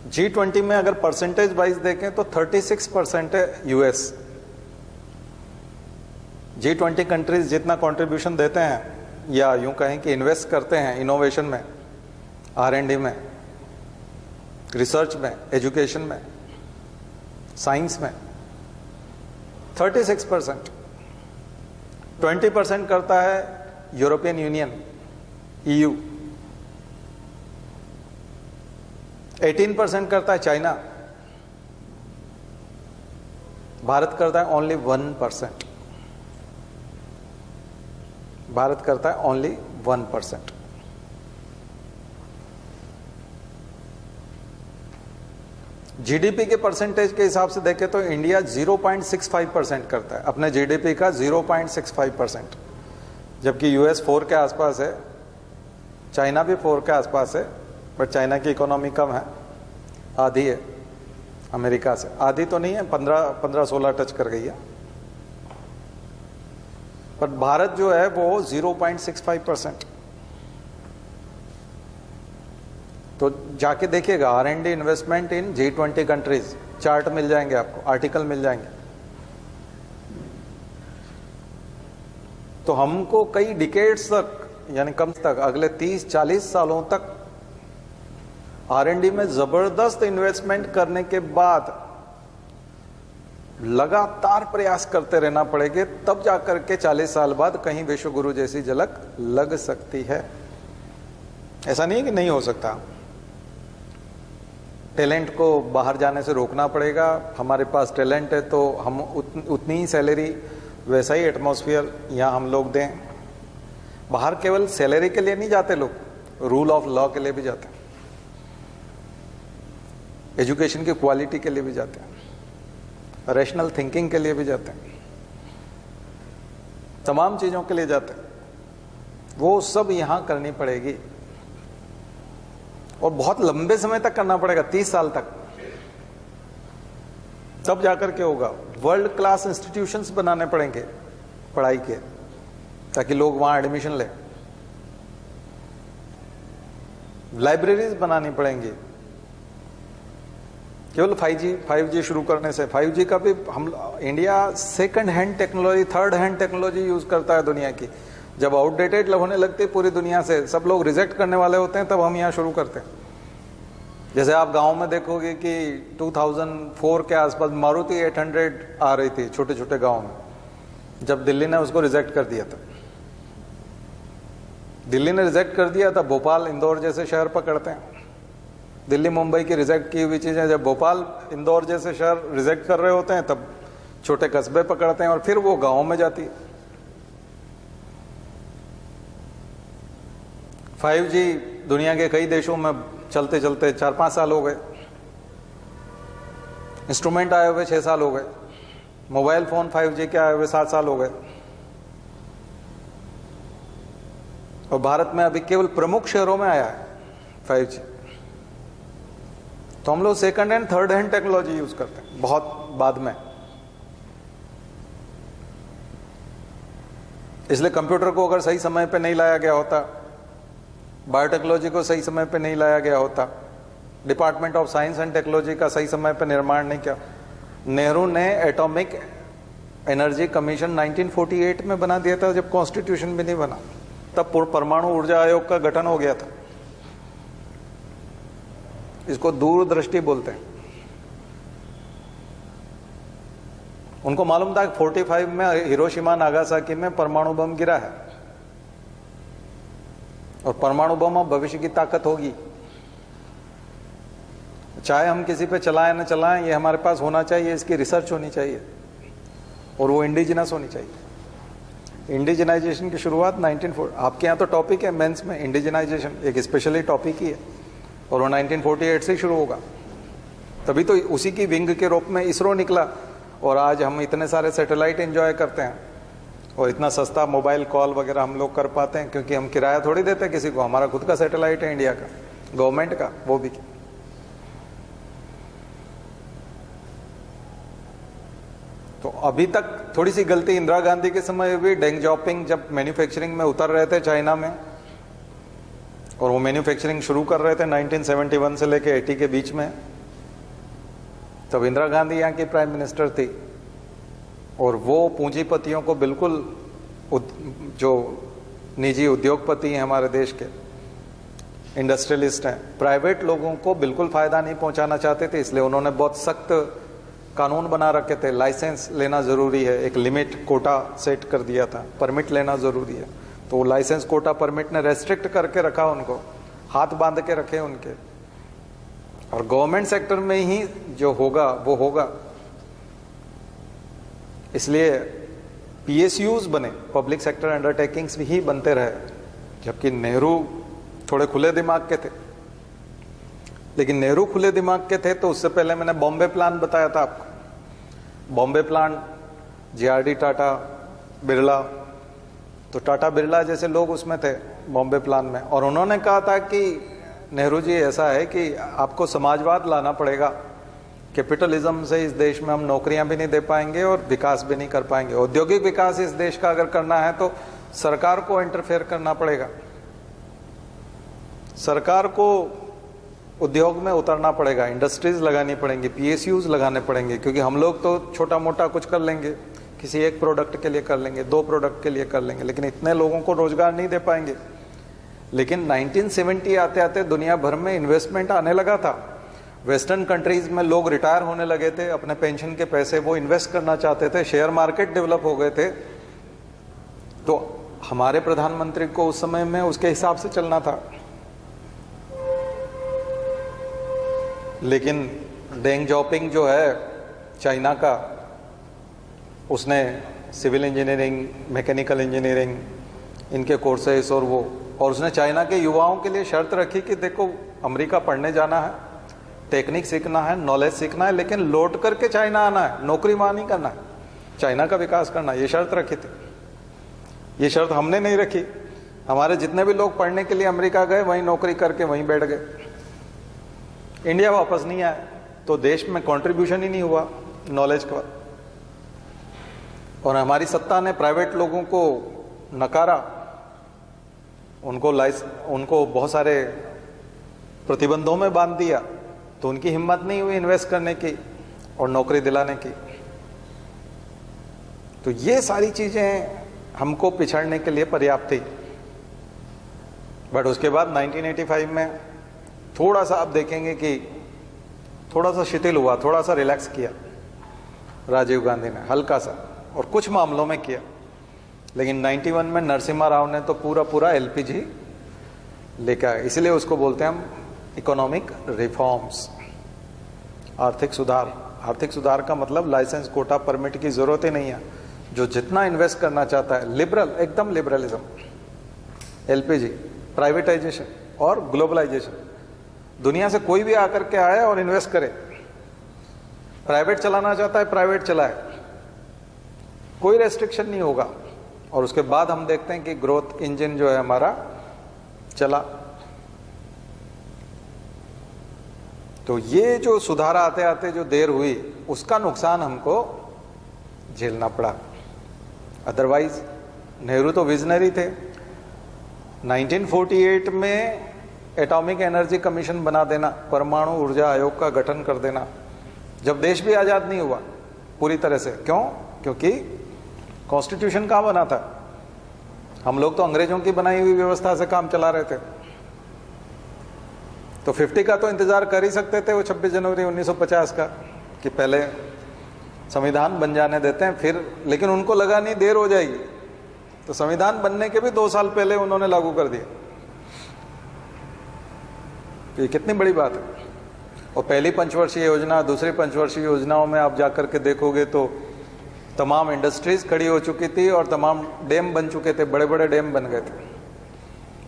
G20 में अगर परसेंटेज वाइज देखें तो 36% है यूएस। G20 कंट्रीज जितना कंट्रीब्यूशन देते हैं या यूं कहें कि इन्वेस्ट करते हैं इनोवेशन में, R&D में, रिसर्च में, एजुकेशन में, साइंस में, 36%। 20% करता है यूरोपियन यूनियन, EU। 18% करता है चाइना। भारत करता है ओनली 1%। भारत करता है ओनली 1%। जीडीपी के परसेंटेज के हिसाब से देखें तो इंडिया 0.65% करता है अपने जीडीपी का, 0.65%, जबकि यूएस 4 के आसपास है, चाइना भी 4 के आसपास है, बट चाइना की इकोनॉमी कम है, आधी है अमेरिका से। आधी तो नहीं है, 15-16 टच कर गई है, पर भारत जो है वो 0.65%। तो जाके देखिएगा R&D investment in G20 countries, chart मिल जाएंगे आपको, आर्टिकल मिल जाएंगे। तो हमको कई डिकेड्स तक, यानी कम तक अगले 30-40 सालों तक R&D में जबरदस्त इन्वेस्टमेंट करने के बाद लगातार प्रयास करते रहना पड़ेगा, तब जाकर के 40 साल बाद कहीं विश्व गुरु जैसी झलक लग सकती है। ऐसा नहीं है कि नहीं हो सकता। टैलेंट को बाहर जाने से रोकना पड़ेगा। हमारे पास टैलेंट है तो हम उतनी ही सैलरी, वैसा ही एटमॉस्फेयर यहाँ हम लोग दें। बाहर केवल सैलरी के लिए नहीं जाते लोग, रूल ऑफ लॉ के लिए भी जाते हैं, एजुकेशन की क्वालिटी के लिए भी जाते हैं, रैशनल थिंकिंग के लिए भी जाते हैं, तमाम चीज़ों के लिए जाते हैं। वो सब यहाँ करनी पड़ेगी और बहुत लंबे समय तक करना पड़ेगा, 30 साल तक, तब जाकर के होगा। वर्ल्ड क्लास इंस्टीट्यूशंस बनाने पड़ेंगे पढ़ाई के, ताकि लोग वहां एडमिशन लें। लाइब्रेरीज बनानी पड़ेंगी। केवल 5G शुरू करने से, 5G का भी हम India second hand technology, third hand technology use करता है दुनिया की। जब आउटडेटेड होने लगती है पूरी दुनिया से, सब लोग रिजेक्ट करने वाले होते हैं, तब हम यहाँ शुरू करते हैं। जैसे आप गांव में देखोगे कि 2004 के आसपास मारुति 800 आ रही थी छोटे छोटे गांव में, जब दिल्ली ने उसको रिजेक्ट कर दिया था। दिल्ली ने रिजेक्ट कर दिया था, भोपाल इंदौर जैसे शहर पकड़ते हैं। दिल्ली मुंबई की रिजेक्ट की हुई चीजें जब भोपाल इंदौर जैसे शहर रिजेक्ट कर रहे होते हैं, तब छोटे कस्बे पकड़ते हैं और फिर वो गांव में जाती है। 5G दुनिया के कई देशों में चलते चलते 4-5 साल हो गए, इंस्ट्रूमेंट आए हुए 6 साल हो गए, मोबाइल फोन 5G के आए हुए 7 साल हो गए, और भारत में अभी केवल प्रमुख शहरों में आया है 5G। तो हम लोग second hand third hand technology use करते हैं बहुत बाद में। इसलिए कंप्यूटर को अगर सही समय पे नहीं लाया गया होता, बायोटेक्नोलॉजी को सही समय पे नहीं लाया गया होता, department of science and technology का सही समय पे निर्माण नहीं किया। नेहरू ने एटॉमिक एनर्जी कमीशन 1948 में बना दिया था, जब कॉन्स्टिट्यूशन भी नहीं बना। तब परमाणु ऊर्जा आयोग का गठन हो गया था। इसको दूरदृष्टि बोलते हैं। उनको मालूम था कि 45 में हिरोशिमा नागासाकी में परमाणु बम गिरा है, और परमाणु बम अब भविष्य की ताकत होगी। चाहे हम किसी पे चलाएं न चलाएं, ये हमारे पास होना चाहिए, इसकी रिसर्च होनी चाहिए, और वो इंडिजिनस होनी चाहिए। इंडिजिनाइजेशन की शुरुआत 1940, आपके यहाँ तो टॉपिक है मेंस में, इंडिजिनाइजेशन एक स्पेशली टॉपिक ही है, और वो 1948 से शुरू होगा। तभी तो उसी की विंग के रूप में इसरो निकला, और आज हम इतने सारे सैटेलाइट एंजॉय करते हैं, और इतना सस्ता मोबाइल कॉल वगैरह हम लोग कर पाते हैं, क्योंकि हम किराया थोड़ी देते हैं किसी को। हमारा खुद का सैटेलाइट है इंडिया का, गवर्नमेंट का, वो भी। तो अभी तक थोड़ी सी गलती इंदिरा गांधी के समय हुई। डेंग जॉपिंग जब मैन्युफैक्चरिंग में उतर रहे थे चाइना में, और वो मैन्युफैक्चरिंग शुरू कर रहे थे 1971 से लेके 80 के बीच में, तब इंदिरा गांधी यहाँ की प्राइम मिनिस्टर थी, और वो पूंजीपतियों को बिल्कुल, जो निजी उद्योगपति हैं हमारे देश के, इंडस्ट्रियलिस्ट हैं, प्राइवेट लोगों को बिल्कुल फायदा नहीं पहुंचाना चाहते थे। इसलिए उन्होंने बहुत सख्त कानून बना रखे थे। लाइसेंस लेना जरूरी है, एक लिमिट कोटा सेट कर दिया था, परमिट लेना जरूरी है। तो वो लाइसेंस कोटा परमिट ने रेस्ट्रिक्ट करके रखा, उनको हाथ बांध के रखे उनके। और गवर्नमेंट सेक्टर में ही जो होगा वो होगा। इसलिए PSUs बने, पब्लिक सेक्टर अंडरटेकिंग्स ही बनते रहे, जबकि नेहरू थोड़े खुले दिमाग के थे। लेकिन नेहरू खुले दिमाग के थे तो उससे पहले मैंने बॉम्बे प्लान बताया था आपको। बॉम्बे प्लान, JRD टाटा, बिरला, तो टाटा बिरला जैसे लोग उसमें थे बॉम्बे प्लान में, और उन्होंने कहा था कि नेहरू जी ऐसा है कि आपको समाजवाद लाना पड़ेगा, कैपिटलिज्म से इस देश में हम नौकरियां भी नहीं दे पाएंगे और विकास भी नहीं कर पाएंगे। औद्योगिक विकास इस देश का अगर करना है तो सरकार को इंटरफेयर करना पड़ेगा, सरकार को उद्योग में उतरना पड़ेगा, इंडस्ट्रीज लगानी पड़ेंगी, PSUs लगाने पड़ेंगे, क्योंकि हम लोग तो छोटा मोटा कुछ कर लेंगे, किसी एक प्रोडक्ट के लिए कर लेंगे, 2 प्रोडक्ट के लिए कर लेंगे, लेकिन इतने लोगों को रोजगार नहीं दे पाएंगे। लेकिन 1970 आते आते दुनिया भर में इन्वेस्टमेंट आने लगा था। वेस्टर्न कंट्रीज में लोग रिटायर होने लगे थे, अपने पेंशन के पैसे वो इन्वेस्ट करना चाहते थे, शेयर मार्केट डेवलप हो गए थे। तो हमारे प्रधानमंत्री को उस समय में उसके हिसाब से चलना था। लेकिन डेंग जॉपिंग जो है चाइना का, उसने सिविल इंजीनियरिंग, मैकेनिकल इंजीनियरिंग, इनके कोर्सेस और उसने चाइना के युवाओं के लिए शर्त रखी कि देखो अमेरिका पढ़ने जाना है, टेक्निक सीखना है, नॉलेज सीखना है, लेकिन लौट करके चाइना आना है, नौकरी वहाँ नहीं करना है, चाइना का विकास करना है। ये शर्त रखी थी। ये शर्त हमने नहीं रखी। हमारे जितने भी लोग पढ़ने के लिए अमेरिका गए वहीं नौकरी करके वहीं बैठ गए, इंडिया वापस नहीं आए, तो देश में कंट्रीब्यूशन ही नहीं हुआ नॉलेज का। और हमारी सत्ता ने प्राइवेट लोगों को नकारा, उनको बहुत सारे प्रतिबंधों में बांध दिया, तो उनकी हिम्मत नहीं हुई इन्वेस्ट करने की और नौकरी दिलाने की। तो ये सारी चीजें हमको पिछड़ने के लिए पर्याप्त थी। बट उसके बाद 1985 में थोड़ा सा आप देखेंगे कि थोड़ा सा शिथिल हुआ, थोड़ा सा रिलैक्स किया राजीव गांधी ने, हल्का सा, और कुछ मामलों में किया। लेकिन 91 में नरसिम्हा राव ने तो पूरा एलपीजी लेकर आए। इसलिए उसको बोलते हैं हम इकोनॉमिक रिफॉर्म्स, आर्थिक सुधार। आर्थिक सुधार का मतलब लाइसेंस, कोटा, परमिट की जरूरत ही नहीं है। जो जितना इन्वेस्ट करना चाहता है, लिबरल, एकदम लिबरलिज्म, एलपीजी, प्राइवेटाइजेशन और ग्लोबलाइजेशन। दुनिया से कोई भी आकर के आए और इन्वेस्ट करे, प्राइवेट चलाना चाहता है प्राइवेट चलाए, कोई रेस्ट्रिक्शन नहीं होगा। और उसके बाद हम देखते हैं कि ग्रोथ इंजन जो है हमारा चला। तो ये जो सुधार आते आते जो देर हुई, उसका नुकसान हमको झेलना पड़ा। अदरवाइज नेहरू तो विजनरी थे। 1948 में एटॉमिक एनर्जी कमीशन बना देना, परमाणु ऊर्जा आयोग का गठन कर देना, जब देश भी आजाद नहीं हुआ पूरी तरह से। क्यों? क्योंकि कॉन्स्टिट्यूशन कहाँ बना था? हम लोग तो अंग्रेजों की बनाई हुई व्यवस्था से काम चला रहे थे। तो 50 का तो इंतजार कर ही सकते थे, वो 26 जनवरी 1950 का, कि पहले संविधान बन जाने देते हैं फिर। लेकिन उनको लगा नहीं देर हो जाएगी, तो संविधान बनने के भी 2 साल पहले उन्होंने लागू कर दिया। तो ये कितनी बड़ी बात है। और पहली पंचवर्षीय योजना, दूसरी पंचवर्षीय योजनाओं में आप जाकर के देखोगे तो तमाम इंडस्ट्रीज खड़ी हो चुकी थी और तमाम डैम बन चुके थे, बड़े बड़े डैम बन गए थे,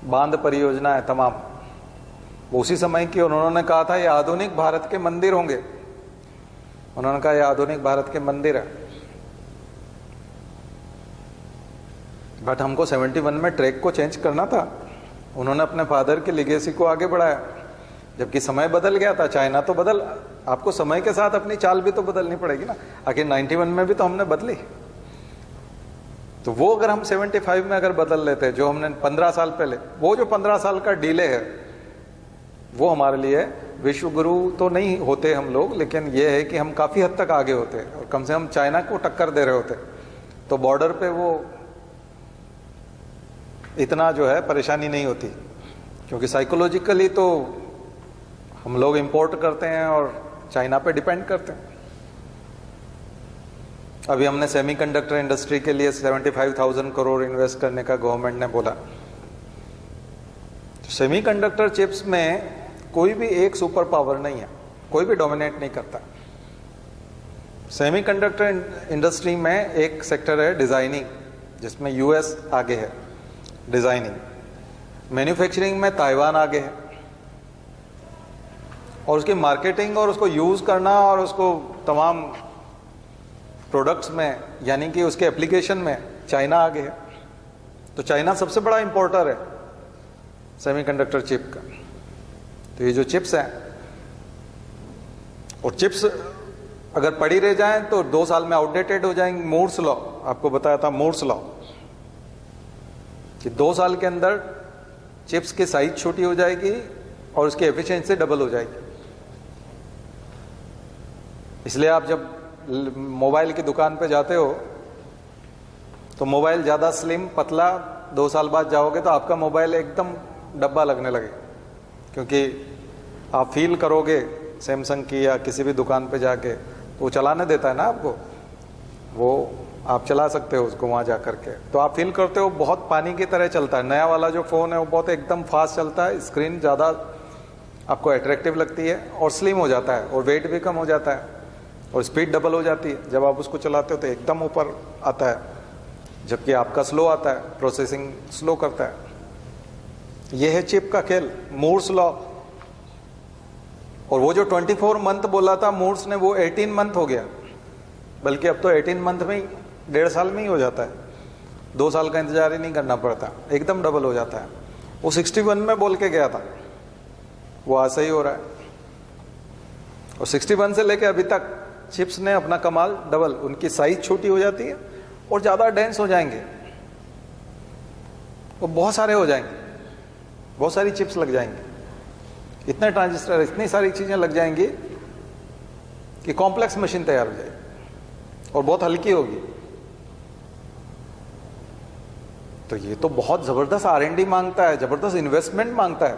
बांध परियोजना है तमाम उसी समय की। और उन्होंने कहा था ये आधुनिक भारत के मंदिर होंगे। उन्होंने कहा ये आधुनिक भारत के मंदिर है। बट हमको 71 में ट्रैक को चेंज करना था। उन्होंने अपने फादर की लिगेसी को आगे बढ़ाया, जबकि समय बदल गया था। चाइना तो बदल, आपको समय के साथ अपनी चाल भी तो बदलनी पड़ेगी ना। आखिर 91 में भी तो हमने बदली। तो वो अगर हम 75 में अगर बदल लेते, जो हमने 15 साल पहले, वो जो 15 साल का डिले है, वो हमारे लिए विश्व गुरु तो नहीं होते हम लोग, लेकिन ये है कि हम काफ़ी हद तक आगे होते और कम से कम चाइना को टक्कर दे रहे होते, तो बॉर्डर पे वो इतना जो है परेशानी नहीं होती। क्योंकि साइकोलॉजिकली तो हम लोग इंपोर्ट करते हैं और चाइना पे डिपेंड करते हैं। अभी हमने सेमीकंडक्टर इंडस्ट्री के लिए 75,000 करोड़ इन्वेस्ट करने का गवर्नमेंट ने बोला। सेमीकंडक्टर चिप्स में कोई भी एक सुपर पावर नहीं है, कोई भी डोमिनेट नहीं करता। सेमीकंडक्टर इंडस्ट्री में एक सेक्टर है डिजाइनिंग, जिसमें यूएस आगे है डिजाइनिंग। मैन्युफैक्चरिंग में ताइवान आगे है, और उसकी मार्केटिंग और उसको यूज करना और उसको तमाम प्रोडक्ट्स में, यानी कि उसके एप्लीकेशन में चाइना आगे है। तो चाइना सबसे बड़ा इंपोर्टर है सेमीकंडक्टर चिप का। तो ये जो चिप्स हैं, और चिप्स अगर पड़ी रह जाएं तो 2 साल में आउटडेटेड हो जाएंगे। मूर्स लॉ, आपको बताया था मूर्स लॉ, कि 2 साल के अंदर चिप्स की साइज छोटी हो जाएगी और उसकी एफिशिएंसी डबल हो जाएगी। इसलिए आप जब मोबाइल की दुकान पे जाते हो तो मोबाइल ज़्यादा स्लिम पतला, 2 साल बाद जाओगे तो आपका मोबाइल एकदम डब्बा लगने लगे, क्योंकि आप फील करोगे सैमसंग की या किसी भी दुकान पे जाके, तो वो चलाने देता है ना आपको, वो आप चला सकते हो उसको वहाँ जा करके, तो आप फील करते हो बहुत पानी की तरह चलता है। नया वाला जो फ़ोन है वो बहुत एकदम फास्ट चलता है, स्क्रीन ज़्यादा आपको अट्रैक्टिव लगती है और स्लिम हो जाता है और वेट भी कम हो जाता है और स्पीड डबल हो जाती है। जब आप उसको चलाते हो तो एकदम ऊपर आता है, जबकि आपका स्लो आता है, प्रोसेसिंग स्लो करता है। यह है चिप का खेल, मूर्स लॉ। और वो जो 24 मंथ बोला था मूर्स ने, वो 18 मंथ हो गया, बल्कि अब तो 18 मंथ में ही 1.5 साल में ही हो जाता है। 2 साल का इंतजार ही नहीं करना पड़ता, एकदम डबल हो जाता है। वो 61 में बोल के गया था, वो आज सही हो रहा है। और 61 से लेके अभी तक चिप्स ने अपना कमाल डबल, उनकी साइज छोटी हो जाती है और ज्यादा डेंस हो जाएंगे, वो बहुत सारे हो जाएंगे, बहुत सारी चिप्स लग जाएंगे, इतने ट्रांजिस्टर, इतनी सारी चीजें लग जाएंगी कि कॉम्प्लेक्स मशीन तैयार हो जाएगी और बहुत हल्की होगी। तो ये तो बहुत जबरदस्त R&D मांगता है, जबरदस्त इन्वेस्टमेंट मांगता है।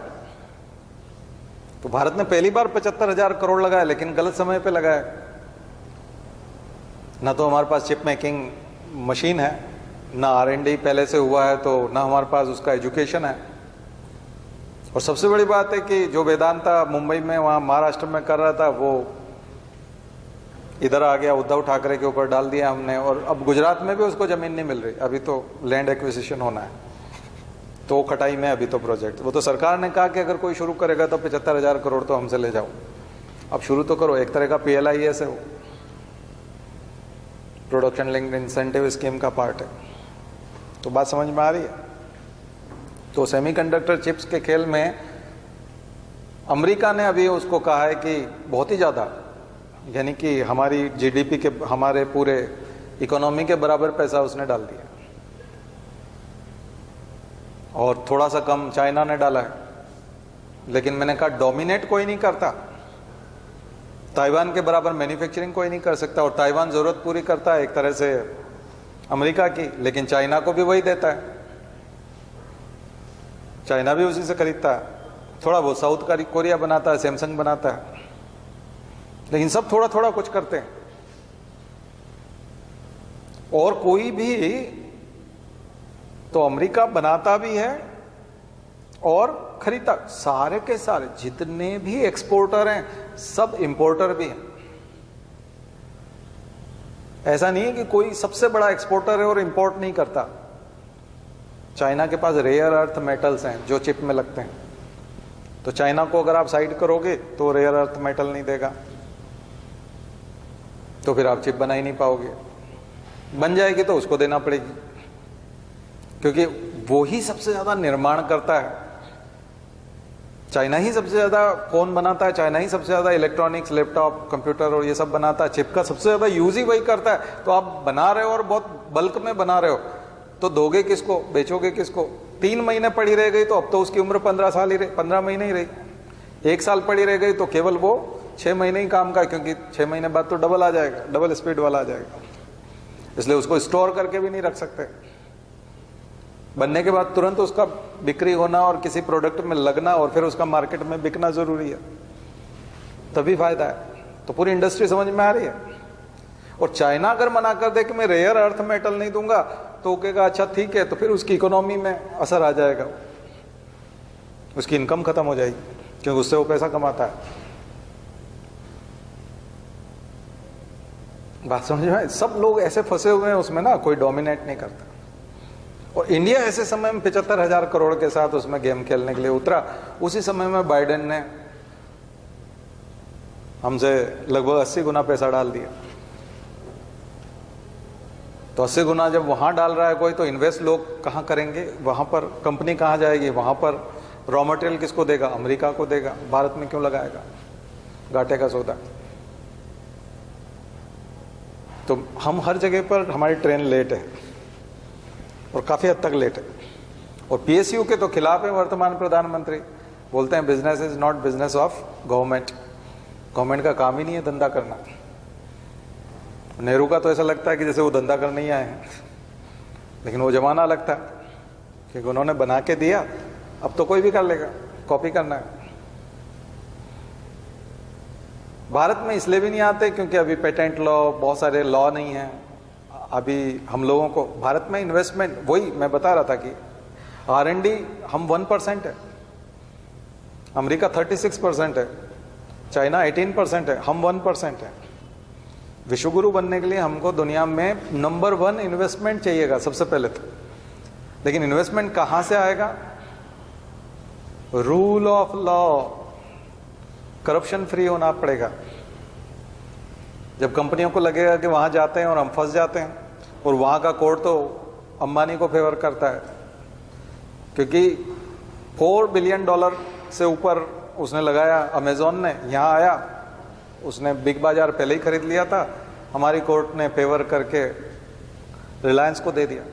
तो भारत ने पहली बार 75,000 करोड़ लगाया, लेकिन गलत समय पे लगाया। ना तो हमारे पास चिप मेकिंग मशीन है, ना R&D पहले से हुआ है, तो ना हमारे पास उसका एजुकेशन है। और सबसे बड़ी बात है कि जो वेदांता मुंबई में, वहाँ महाराष्ट्र में कर रहा था, वो इधर आ गया, उद्धव ठाकरे के ऊपर डाल दिया हमने। और अब गुजरात में भी उसको जमीन नहीं मिल रही, अभी तो लैंड एक्विजिशन होना है, तो खटाई में अभी तो प्रोजेक्ट। वो तो सरकार ने कहा कि अगर कोई शुरू करेगा तो 75,000 करोड़ तो हमसे ले जाओ। अब शुरू तो करो, एक तरह का PLIS है वो, प्रोडक्शन लिंक्ड इंसेंटिव स्कीम का पार्ट है। तो बात समझ में आ रही है। तो सेमीकंडक्टर चिप्स के खेल में अमेरिका ने अभी उसको कहा है कि बहुत ही ज़्यादा, यानी कि हमारी GDP के, हमारे पूरे इकोनॉमी के बराबर पैसा उसने डाल दिया। और थोड़ा सा कम चाइना ने डाला है, लेकिन मैंने कहा डोमिनेट कोई नहीं करता, ताइवान के बराबर मैन्युफैक्चरिंग कोई नहीं कर सकता। और ताइवान जरूरत पूरी करता है एक तरह से अमेरिका की, लेकिन चाइना को भी वही देता है, चाइना भी उसी से खरीदता है। थोड़ा बहुत साउथ कोरिया बनाता है, सैमसंग बनाता है, लेकिन सब थोड़ा थोड़ा कुछ करते हैं। और कोई भी तो अमेरिका बनाता भी है और खरीदता, सारे के सारे जितने भी एक्सपोर्टर हैं सब इंपोर्टर भी हैं। ऐसा नहीं है कि कोई सबसे बड़ा एक्सपोर्टर है और इंपोर्ट नहीं करता। चाइना के पास रेयर अर्थ मेटल्स हैं जो चिप में लगते हैं, तो चाइना को अगर आप साइड करोगे तो रेयर अर्थ मेटल नहीं देगा, तो फिर आप चिप बना ही नहीं पाओगे। बन जाएगी तो उसको देना पड़ेगी, क्योंकि वो ही सबसे ज्यादा निर्माण करता है। चाइना ही सबसे ज्यादा फोन बनाता है, चाइना ही सबसे ज्यादा इलेक्ट्रॉनिक्स, लैपटॉप, कंप्यूटर और ये सब बनाता है। चिप का सबसे ज्यादा यूज ही वही करता है। तो आप बना रहे हो और बहुत बल्क में बना रहे हो, तो दोगे किसको, बेचोगे किसको? 3 महीने पड़ी रह गई तो अब तो उसकी उम्र 15 साल ही रही, 15 महीने ही रही। 1 साल पड़ी रह गई तो केवल वो 6 महीने ही काम का, क्योंकि 6 महीने बाद तो डबल आ जाएगा, डबल स्पीड वाला आ जाएगा। इसलिए उसको स्टोर करके भी नहीं रख सकते। बनने के बाद तुरंत उसका बिक्री होना और किसी प्रोडक्ट में लगना और फिर उसका मार्केट में बिकना जरूरी है, तभी फायदा है। तो पूरी इंडस्ट्री समझ में आ रही है। और चाइना अगर मना कर दे कि मैं रेयर अर्थ मेटल नहीं दूंगा, तो वो कहेगा अच्छा ठीक है, तो फिर उसकी इकोनॉमी में असर आ जाएगा, उसकी इनकम खत्म हो जाएगी, क्योंकि उससे वो पैसा कमाता है। बात समझ में? सब लोग ऐसे फंसे हुए हैं उसमें ना, कोई डोमिनेट नहीं करता। और इंडिया ऐसे समय में 75,000 करोड़ के साथ उसमें गेम खेलने के लिए उतरा। उसी समय में बाइडेन ने हमसे लगभग 80 गुना पैसा डाल दिया। तो 80 गुना जब वहां डाल रहा है कोई, तो इन्वेस्ट लोग कहां करेंगे? वहां पर कंपनी कहां जाएगी? वहां पर रॉ मटेरियल किसको देगा? अमेरिका को देगा। भारत में क्यों लगाएगा? घाटे का सौदा। तो हम हर जगह पर, हमारी ट्रेन लेट है और काफी हद तक लेट है। और PSU के तो खिलाफ है वर्तमान प्रधानमंत्री, बोलते हैं business is not business of government. Government का काम ही नहीं है धंधा करना। नेहरू का तो ऐसा लगता है कि जैसे वो धंधा करने ही आए हैं, लेकिन वो जमाना अलग था, क्योंकि उन्होंने बना के दिया, अब तो कोई भी कर लेगा, कॉपी करना है। भारत में इसलिए भी नहीं आते क्योंकि अभी पेटेंट लॉ, बहुत सारे लॉ नहीं है। अभी हम लोगों को भारत में इन्वेस्टमेंट, वही मैं बता रहा था कि R&D हम 1% है। अमेरिका 36% है, चाइना 18% है, हम 1% है। विश्वगुरु बनने के लिए हमको दुनिया में नंबर 1 इन्वेस्टमेंट चाहिएगा सबसे पहले तो। लेकिन इन्वेस्टमेंट कहां से आएगा? Rule of law, corruption free होना पड़ेगा। जब कंपनियों को लगेगा कि वहां जाते हैं और हम फंस जाते हैं, और वहां का कोर्ट तो अंबानी को फेवर करता है, क्योंकि $4 बिलियन से ऊपर उसने लगाया अमेजोन ने, यहां आया, उसने बिग बाजार पहले ही खरीद लिया था, हमारी कोर्ट ने फेवर करके रिलायंस को दे दिया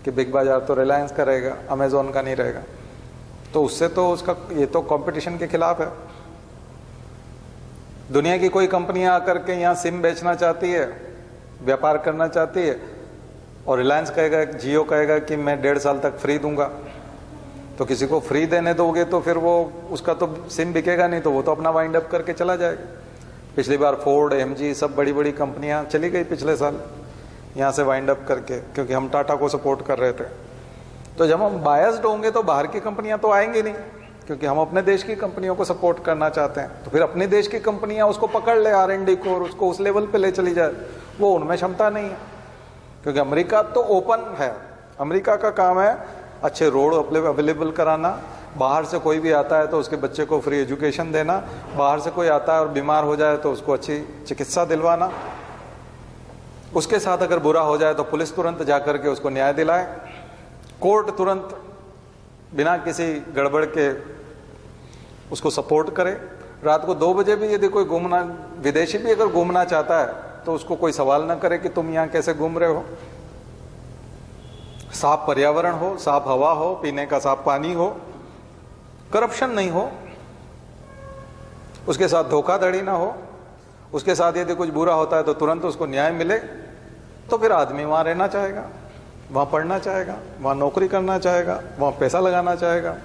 कि बिग बाजार तो रिलायंस का रहेगा, अमेजोन का नहीं रहेगा। तो उससे तो उसका, ये तो कंपटीशन के खिलाफ है। दुनिया की कोई कंपनियां आकर के यहाँ सिम बेचना चाहती है, व्यापार करना चाहती है, और रिलायंस कहेगा, जियो कहेगा कि मैं 1.5 साल तक फ्री दूंगा, तो किसी को फ्री देने दोगे तो फिर वो, उसका तो सिम बिकेगा नहीं, तो वो तो अपना वाइंड अप करके चला जाएगा। पिछली बार फोर्ड, एमजी, सब बड़ी बड़ी कंपनियां चली गई पिछले साल यहाँ से वाइंड अप करके, क्योंकि हम टाटा को सपोर्ट कर रहे थे। तो जब हम बायस्ड होंगे तो बाहर की कंपनियां तो आएंगी नहीं, क्योंकि हम अपने देश की कंपनियों को सपोर्ट करना चाहते हैं। तो फिर अपने देश की कंपनियां उसको पकड़ ले, R&D को, और उसको उस लेवल पे ले चली जाए, वो उनमें क्षमता नहीं है। क्योंकि अमेरिका तो ओपन है, अमेरिका का काम है अच्छे रोड अवेलेबल कराना, बाहर से कोई भी आता है तो उसके बच्चे को फ्री एजुकेशन देना, बाहर से कोई आता है और बीमार हो जाए तो उसको अच्छी चिकित्सा दिलवाना, उसके साथ अगर बुरा हो जाए तो पुलिस तुरंत जाकर के उसको न्याय दिलाए, कोर्ट तुरंत बिना किसी गड़बड़ के उसको सपोर्ट करे। रात को 2 बजे भी यदि कोई घूमना, विदेशी भी अगर घूमना चाहता है तो उसको कोई सवाल ना करे कि तुम यहाँ कैसे घूम रहे हो। साफ पर्यावरण हो, साफ हवा हो, पीने का साफ पानी हो, करप्शन नहीं हो, उसके साथ धोखाधड़ी ना हो, उसके साथ यदि कुछ बुरा होता है तो तुरंत उसको न्याय मिले, तो फिर आदमी वहां रहना चाहेगा, वहां पढ़ना चाहेगा, वहां नौकरी करना चाहेगा, वहां पैसा लगाना चाहेगा,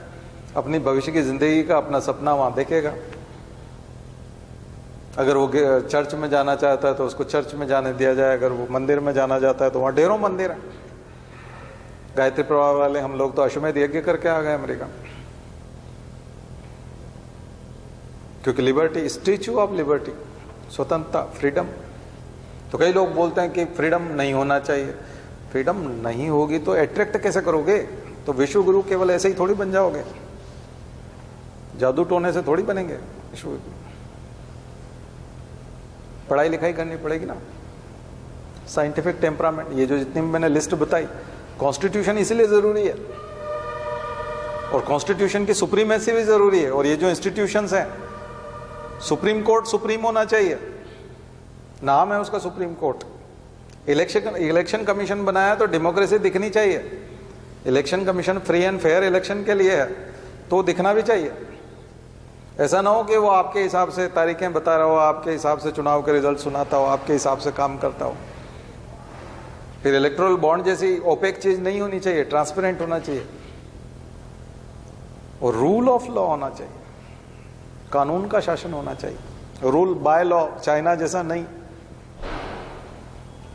अपनी भविष्य की जिंदगी का अपना सपना वहां देखेगा। अगर वो चर्च में जाना चाहता है तो उसको चर्च में जाने दिया जाए, अगर वो मंदिर में जाना चाहता है तो वहां ढेरों मंदिर है। गायत्री प्रवाह वाले हम लोग तो अश्वमेध यज्ञ करके आ गए अमेरिका, क्योंकि लिबर्टी, स्टैच्यू ऑफ लिबर्टी, स्वतंत्रता, फ्रीडम। तो कई लोग बोलते हैं कि फ्रीडम नहीं होना चाहिए। फ्रीडम नहीं होगी तो अट्रैक्ट कैसे करोगे? तो विश्व गुरु केवल ऐसे ही थोड़ी बन जाओगे, जादू टोने से थोड़ी बनेंगे विश्व गुरु। पढ़ाई लिखाई करनी पड़ेगी ना, साइंटिफिक टेम्परामेंट, ये जो जितनी मैंने लिस्ट बताई, कॉन्स्टिट्यूशन इसीलिए जरूरी है, और कॉन्स्टिट्यूशन की सुप्रीमेसी भी जरूरी है। और ये जो इंस्टीट्यूशंस हैं, सुप्रीम कोर्ट सुप्रीम होना चाहिए, नाम है उसका सुप्रीम कोर्ट। इलेक्शन कमीशन बनाया तो डेमोक्रेसी दिखनी चाहिए। Election commission free and fair election के लिए है, तो दिखना भी चाहिए। ऐसा ना हो कि वो आपके हिसाब से तारीखें बता रहा हो, आपके हिसाब से चुनाव के रिजल्ट सुनाता हो, आपके हिसाब से काम करता हो। फिर इलेक्टोरल बॉन्ड जैसी ओपेक चीज नहीं होनी चाहिए, ट्रांसपेरेंट होना चाहिए, और रूल ऑफ लॉ होना चाहिए, कानून का शासन होना चाहिए, रूल बाय लॉ, चाइना जैसा नहीं।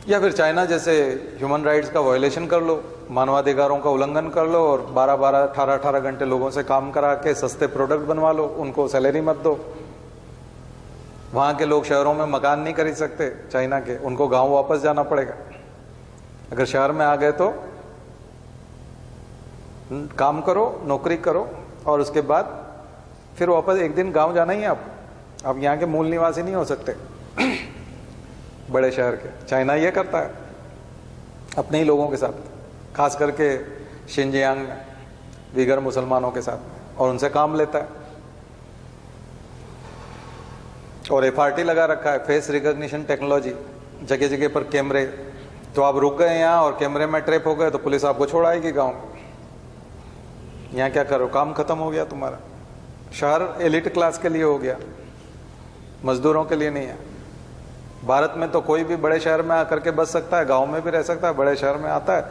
या फिर चाइना जैसे ह्यूमन राइट्स का वायलेशन कर लो, मानवाधिकारों का उल्लंघन कर लो, और 12-12, 18-18 घंटे लोगों से काम करा के सस्ते प्रोडक्ट बनवा लो, उनको सैलरी मत दो। वहां के लोग शहरों में मकान नहीं खरीद सकते चाइना के, उनको गांव वापस जाना पड़ेगा। अगर शहर में आ गए तो काम करो, नौकरी करो, और उसके बाद फिर वापस एक दिन गांव जाना ही है। आप यहाँ के मूल निवासी नहीं हो सकते बड़े शहर के। चाइना ये करता है अपने ही लोगों के साथ, खास करके शिनजियांग में वीगर मुसलमानों के साथ, और उनसे काम लेता है। और FRT लगा रखा है, फेस रिकॉग्निशन टेक्नोलॉजी, जगह जगह पर कैमरे। तो आप रुक गए यहाँ और कैमरे में ट्रैप हो गए तो पुलिस आपको छोड़ आएगी गाँव में। यहाँ क्या करो, काम खत्म हो गया तुम्हारा। शहर एलिट क्लास के लिए हो गया, मजदूरों के लिए नहीं है। भारत में तो कोई भी बड़े शहर में आकर के बस सकता है, गांव में भी रह सकता है, बड़े शहर में आता है,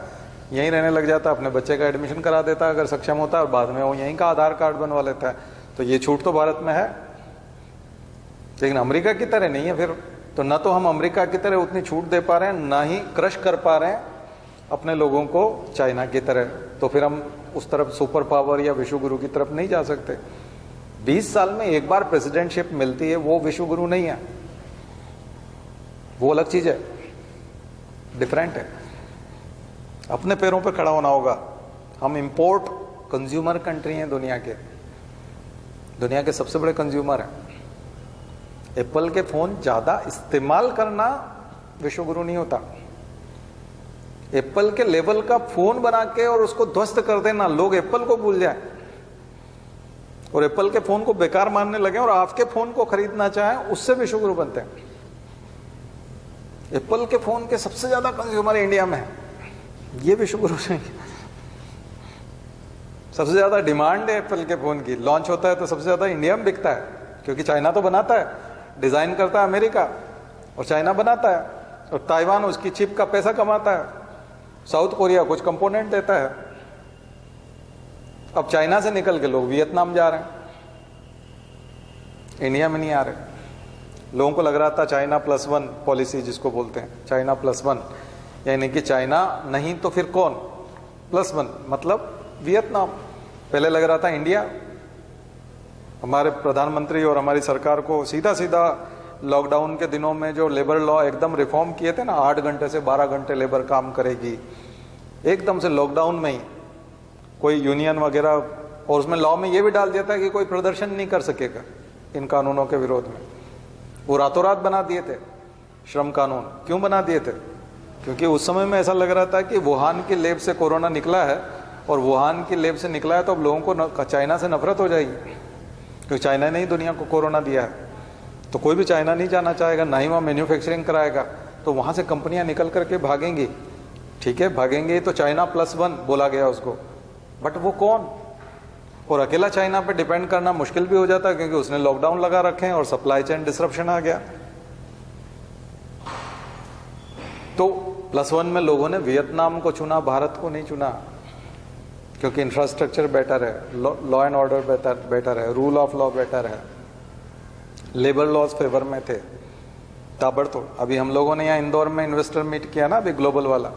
यहीं रहने लग जाता है, अपने बच्चे का एडमिशन करा देता है अगर सक्षम होता है, और बाद में वो यहीं का आधार कार्ड बनवा लेता है। तो ये छूट तो भारत में है, लेकिन अमेरिका की तरह नहीं है। फिर तो न तो हम अमेरिका की तरह उतनी छूट दे पा रहे हैं, ना ही क्रश कर पा रहे हैं अपने लोगों को चाइना की तरह। तो फिर हम उस तरफ सुपर पावर या विश्व गुरु की तरफ नहीं जा सकते। 20 साल में एक बार प्रेसिडेंटशिप मिलती है, वो विश्व गुरु नहीं है, वो अलग चीज है, डिफरेंट है। अपने पैरों पर खड़ा होना होगा। हम इंपोर्ट कंज्यूमर कंट्री हैं दुनिया के सबसे बड़े कंज्यूमर हैं। एप्पल के फोन ज्यादा इस्तेमाल करना विश्व गुरु नहीं होता। एप्पल के लेवल का फोन बना के और उसको ध्वस्त कर देना, लोग एप्पल को भूल जाएं और एप्पल के फोन को बेकार मानने लगे और आपके फोन को खरीदना चाहें, उससे विश्व गुरु बनते हैं। एप्पल के फोन के सबसे ज्यादा कंज्यूमर इंडिया में है, ये विश्व गुरु नहीं। सबसे ज्यादा डिमांड है एप्पल के फोन की, लॉन्च होता है तो सबसे ज्यादा इंडिया में बिकता है, क्योंकि चाइना तो बनाता है, डिजाइन करता है अमेरिका और चाइना बनाता है, और ताइवान उसकी चिप का पैसा कमाता है, साउथ कोरिया कुछ कंपोनेंट देता है। अब चाइना से निकल के लोग वियतनाम जा रहे हैं, इंडिया में नहीं आ रहे। लोगों को लग रहा था चाइना +1 पॉलिसी जिसको बोलते हैं, चाइना +1, यानी कि चाइना नहीं तो फिर कौन, +1 मतलब वियतनाम। पहले लग रहा था इंडिया। हमारे प्रधानमंत्री और हमारी सरकार को सीधा सीधा लॉकडाउन के दिनों में जो लेबर लॉ एकदम रिफॉर्म किए थे ना, 8 घंटे से 12 घंटे लेबर काम करेगी, एकदम से लॉकडाउन में ही कोई यूनियन वगैरह, और उसमें लॉ में ये भी डाल दिया था कि कोई प्रदर्शन नहीं कर सकेगा इन कानूनों के विरोध में। वो रातों रात बना दिए थे श्रम कानून। क्यों बना दिए थे? क्योंकि उस समय में ऐसा लग रहा था कि वुहान की लैब से कोरोना निकला है, और वुहान की लैब से निकला है तो अब लोगों को चाइना से नफरत हो जाएगी, क्योंकि चाइना ने ही दुनिया को कोरोना दिया है। तो कोई भी चाइना नहीं जाना चाहेगा, ना ही वहाँ मैन्युफैक्चरिंग कराएगा, तो वहाँ से कंपनियाँ निकल करके भागेंगी। ठीक है, भागेंगे तो चाइना +1 बोला गया उसको, बट वो कौन? और अकेला चाइना पे डिपेंड करना मुश्किल भी हो जाता है, क्योंकि उसने लॉकडाउन लगा रखे हैं और सप्लाई चेन डिसरप्शन आ गया। तो +1 में लोगों ने वियतनाम को चुना, भारत को नहीं चुना, क्योंकि इंफ्रास्ट्रक्चर बेटर है, लॉ एंड ऑर्डर बेटर है, रूल ऑफ लॉ बेटर है, लेबर लॉज फेवर में थे ताबड़तोड़। अभी हम लोगों ने यहाँ इंदौर में इन्वेस्टर मीट किया ना, अभी ग्लोबल वाला,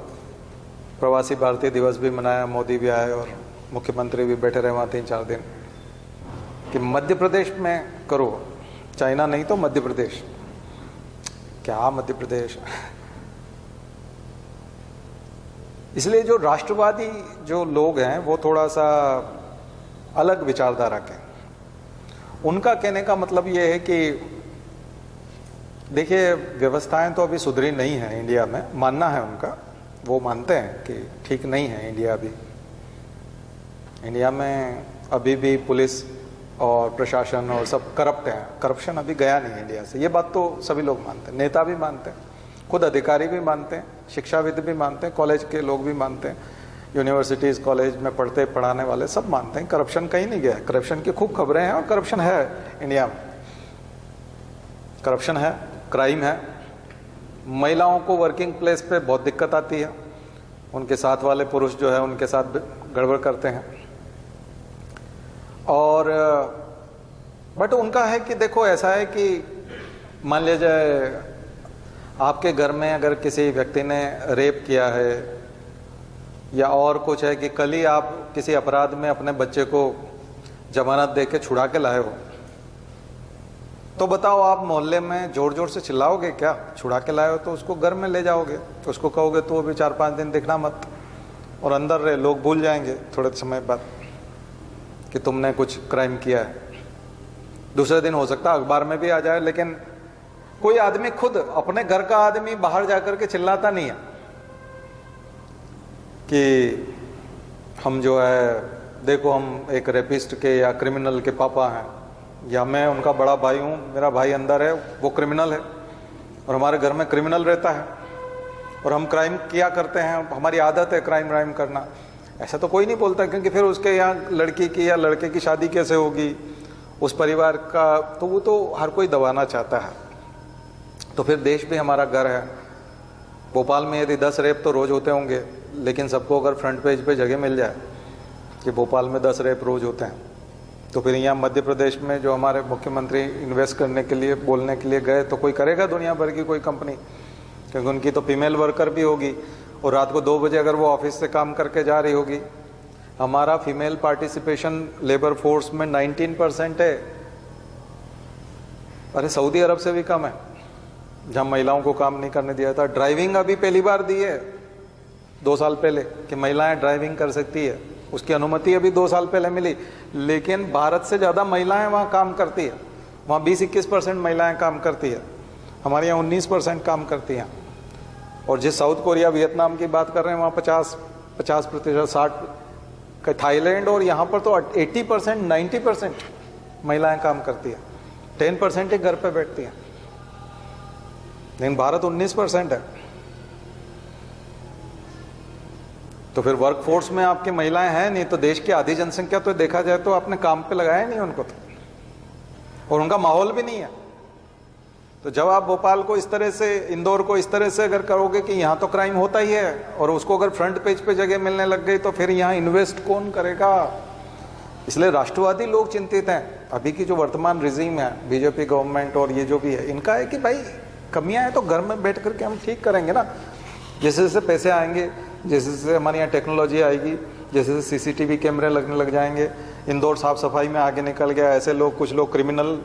प्रवासी भारतीय दिवस भी मनाया, मोदी भी आए और मुख्यमंत्री भी बैठे रहे वहाँ 3-4 दिन, कि मध्य प्रदेश में करो, चाइना नहीं तो मध्य प्रदेश। क्या मध्य प्रदेश? इसलिए जो राष्ट्रवादी जो लोग हैं वो थोड़ा सा अलग विचारधारा के, उनका कहने का मतलब ये है कि देखिए व्यवस्थाएं तो अभी सुधरी नहीं है इंडिया में, मानना है उनका, वो मानते हैं कि ठीक नहीं है इंडिया अभी। इंडिया में अभी भी पुलिस और प्रशासन और सब करप्ट हैं, करप्शन अभी गया नहीं इंडिया से, ये बात तो सभी लोग मानते हैं, नेता भी मानते हैं, खुद अधिकारी भी मानते हैं, शिक्षाविद भी मानते हैं, कॉलेज के लोग भी मानते हैं, यूनिवर्सिटीज़ कॉलेज में पढ़ाने वाले सब मानते हैं करप्शन कहीं नहीं गया। करप्शन की खूब खबरें हैं और करप्शन है इंडिया में, करप्शन है, क्राइम है। महिलाओं को वर्किंग प्लेस पे बहुत दिक्कत आती है, उनके साथ वाले पुरुष जो है उनके साथ गड़बड़ करते हैं। और बट उनका है कि देखो ऐसा है कि मान लीजिए आपके घर में अगर किसी व्यक्ति ने रेप किया है या और कुछ है, कि कल ही आप किसी अपराध में अपने बच्चे को जमानत दे के छुड़ा के लाए हो, तो बताओ आप मोहल्ले में जोर जोर से चिल्लाओगे क्या? छुड़ा के लाए हो तो उसको घर में ले जाओगे, तो उसको कहोगे तो अभी 4-5 दिन दिखना मत और अंदर रहे, लोग भूल जाएंगे थोड़े समय बाद कि तुमने कुछ क्राइम किया है। दूसरे दिन हो सकता है अखबार में भी आ जाए, लेकिन कोई आदमी खुद अपने घर का आदमी बाहर जाकर के चिल्लाता नहीं है कि हम जो है देखो हम एक रेपिस्ट के या क्रिमिनल के पापा हैं, या मैं उनका बड़ा भाई हूँ, मेरा भाई अंदर है वो क्रिमिनल है और हमारे घर में क्रिमिनल रहता है और हम क्राइम किया करते हैं, हमारी आदत है क्राइम व्राइम करना। ऐसा तो कोई नहीं बोलता, क्योंकि फिर उसके यहाँ लड़की की या लड़के की शादी कैसे होगी, उस परिवार का, तो वो तो हर कोई दबाना चाहता है। तो फिर देश भी हमारा घर है। भोपाल में यदि 10 रेप तो रोज़ होते होंगे, लेकिन सबको अगर फ्रंट पेज पे जगह मिल जाए कि भोपाल में 10 रेप रोज़ होते हैं, तो फिर यहाँ मध्य प्रदेश में जो हमारे मुख्यमंत्री इन्वेस्ट करने के लिए बोलने के लिए गए, तो कोई करेगा दुनिया भर की कोई कंपनी, क्योंकि उनकी तो फीमेल वर्कर भी होगी और रात को 2 बजे अगर वो ऑफिस से काम करके जा रही होगी हमारा फीमेल पार्टिसिपेशन लेबर फोर्स में 19% है। अरे सऊदी अरब से भी कम है, जहां महिलाओं को काम नहीं करने दिया था। ड्राइविंग अभी पहली बार दी है 2 साल पहले कि महिलाएं ड्राइविंग कर सकती है, उसकी अनुमति अभी 2 साल पहले मिली। लेकिन भारत से ज़्यादा महिलाएं वहाँ काम करती है। वहाँ 20-21% महिलाएं काम करती है, हमारे यहाँ 19% काम करती हैं। और जिस साउथ कोरिया वियतनाम की बात कर रहे हैं वहाँ 50%, 60। थाईलैंड और यहाँ पर तो 80%, 90% महिलाएं काम करती है, 10% ही घर पे बैठती हैं। लेकिन भारत 19% है। तो फिर वर्क फोर्स में आपकी महिलाएं हैं नहीं, तो देश की आधी जनसंख्या तो देखा जाए तो आपने काम पे लगाया नहीं उनको तो, और उनका माहौल भी नहीं है। तो जब आप भोपाल को इस तरह से, इंदौर को इस तरह से अगर करोगे कि यहाँ तो क्राइम होता ही है, और उसको अगर फ्रंट पेज पे जगह मिलने लग गई तो फिर यहाँ इन्वेस्ट कौन करेगा? इसलिए राष्ट्रवादी लोग चिंतित हैं। अभी की जो वर्तमान रिजीम है, बीजेपी गवर्नमेंट और ये जो भी है, इनका है कि भाई कमियां हैं तो घर में बैठ करके हम ठीक करेंगे ना। जैसे जैसे पैसे आएंगे, जैसे जैसे हमारे यहाँ टेक्नोलॉजी आएगी, जैसे जैसे सीसीटीवी कैमरे लगने लग जाएंगे, इंदौर साफ सफाई में आगे निकल गया, ऐसे लोग, कुछ लोग क्रिमिनल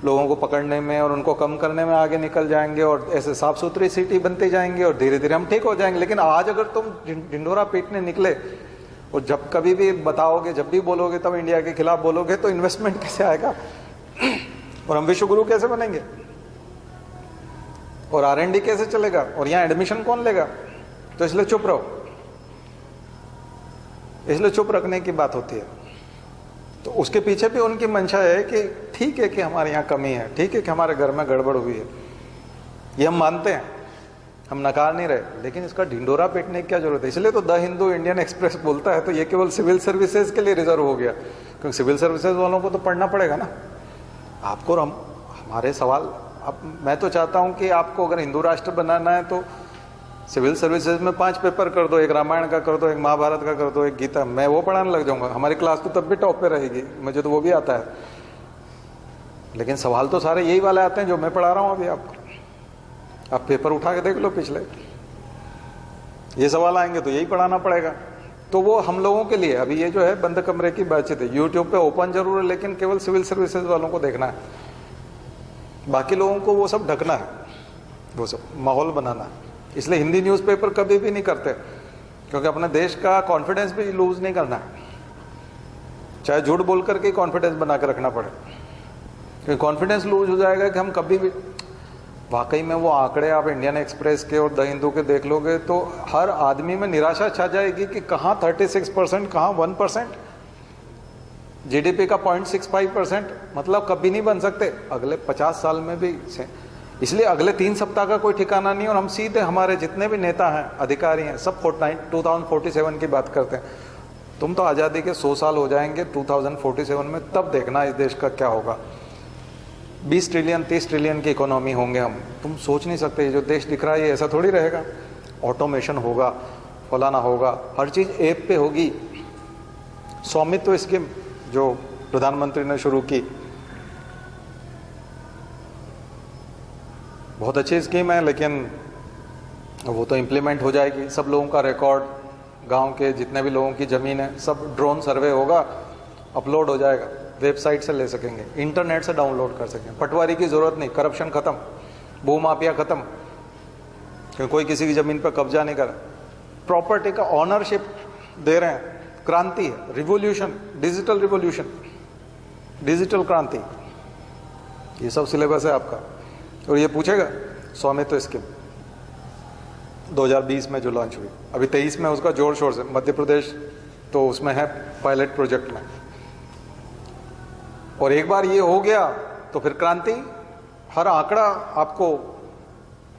लोगों को पकड़ने में और उनको कम करने में आगे निकल जाएंगे, और ऐसे साफ सुथरी सिटी बनते जाएंगे और धीरे धीरे हम ठीक हो जाएंगे। लेकिन आज अगर तुम ढिंढोरा पीटने निकले और जब कभी भी बताओगे, जब भी बोलोगे तब इंडिया के खिलाफ बोलोगे, तो इन्वेस्टमेंट कैसे आएगा और हम विश्व गुरु कैसे बनेंगे और R&D कैसे चलेगा और यहाँ एडमिशन कौन लेगा? तो इसलिए चुप रहो, इसलिए चुप रखने की बात होती है। तो उसके पीछे भी उनकी मंशा है कि ठीक है कि हमारे यहाँ कमी है, ठीक है कि हमारे घर में गड़बड़ हुई है, ये हम मानते हैं, हम नकार नहीं रहे, लेकिन इसका ढिंडोरा पीटने की क्या जरूरत है? इसलिए तो द हिंदू इंडियन एक्सप्रेस बोलता है तो ये केवल सिविल सर्विसेज के लिए रिजर्व हो गया, क्योंकि सिविल सर्विसेज वालों को तो पढ़ना पड़ेगा ना आपको। और हमारे सवाल, अब मैं तो चाहता हूं कि आपको अगर हिंदू राष्ट्र बनाना है तो सिविल सर्विसेज में 5 पेपर कर दो, एक रामायण का कर दो, एक महाभारत का कर दो, एक गीता। मैं वो पढ़ाने लग जाऊंगा, हमारी क्लास तो तब भी टॉप पे रहेगी, मुझे तो वो भी आता है। लेकिन सवाल तो सारे यही वाले आते हैं जो मैं पढ़ा रहा हूं अभी आपको। आप पेपर उठा के देख लो पिछले, ये सवाल आएंगे तो यही पढ़ाना पड़ेगा। तो वो हम लोगों के लिए अभी ये जो है बंद कमरे की बातचीत है। यूट्यूब पे ओपन जरूर है, लेकिन केवल सिविल सर्विसेज वालों को देखना है, बाकी लोगों को वो सब ढकना है, वो सब माहौल बनाना है। इसलिए हिंदी न्यूज़पेपर कभी भी नहीं करते, क्योंकि अपने देश का कॉन्फिडेंस भी लूज नहीं करना है, चाहे झूठ बोल करके कॉन्फिडेंस बना के रखना पड़े। क्योंकि कॉन्फिडेंस लूज हो जाएगा कि हम कभी भी, वाकई में वो आंकड़े आप इंडियन एक्सप्रेस के और द हिंदू के देख लोगे तो हर आदमी में निराशा छा जाएगी कि कहाँ 36%, कहाँ 1%, जीडीपी का 0.65%, मतलब कभी नहीं बन सकते अगले 50 साल में भी से। इसलिए अगले 3 सप्ताह का कोई ठिकाना नहीं, और हम सीधे हमारे जितने भी नेता हैं, अधिकारी हैं, सब 2047 की बात करते हैं। तुम तो आज़ादी के 100 साल हो जाएंगे 2047 में, तब देखना इस देश का क्या होगा। 20 ट्रिलियन 30 ट्रिलियन की इकोनॉमी होंगे हम। तुम सोच नहीं सकते, ये जो देश दिख रहा है ये ऐसा थोड़ी रहेगा। ऑटोमेशन होगा, फलाना होगा, हर चीज़ ऐप पे होगी। स्वामित्व स्कीम जो प्रधानमंत्री ने शुरू की, बहुत अच्छी स्कीम है, लेकिन वो तो इम्प्लीमेंट हो जाएगी। सब लोगों का रिकॉर्ड, गांव के जितने भी लोगों की ज़मीन है, सब ड्रोन सर्वे होगा, अपलोड हो जाएगा, वेबसाइट से ले सकेंगे, इंटरनेट से डाउनलोड कर सकेंगे। पटवारी की ज़रूरत नहीं, करप्शन ख़त्म, भूमाफिया ख़त्म, क्योंकि कोई किसी की ज़मीन पर कब्जा नहीं कर। प्रॉपर्टी का ऑनरशिप दे रहे हैं, क्रांति है, रिवोल्यूशन, डिजिटल रिवोल्यूशन, डिजिटल क्रांति, ये सब सिलेबस है आपका। और ये पूछेगा स्वामित्व स्कीम 2020 में जो लॉन्च हुई, अभी 23 में उसका जोर शोर से, मध्य प्रदेश तो उसमें है पायलट प्रोजेक्ट में। और एक बार ये हो गया तो फिर क्रांति, हर आंकड़ा आपको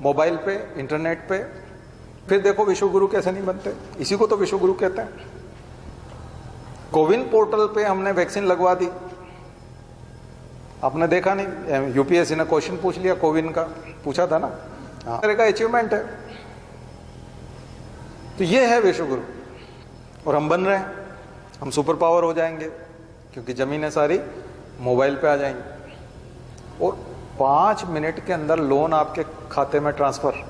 मोबाइल पे, इंटरनेट पे। फिर देखो विश्व गुरु कैसे नहीं बनते, इसी को तो विश्व गुरु कहते हैं। कोविन पोर्टल पे हमने वैक्सीन लगवा दी, आपने देखा नहीं, यूपीएससी ने क्वेश्चन पूछ लिया, कोविन का पूछा था ना, हाँ, का अचीवमेंट है। तो ये है विश्व गुरु, और हम बन रहे हैं, हम सुपर पावर हो जाएंगे, क्योंकि जमीनें सारी मोबाइल पे आ जाएंगी, और 5 मिनट के अंदर लोन आपके खाते में ट्रांसफर।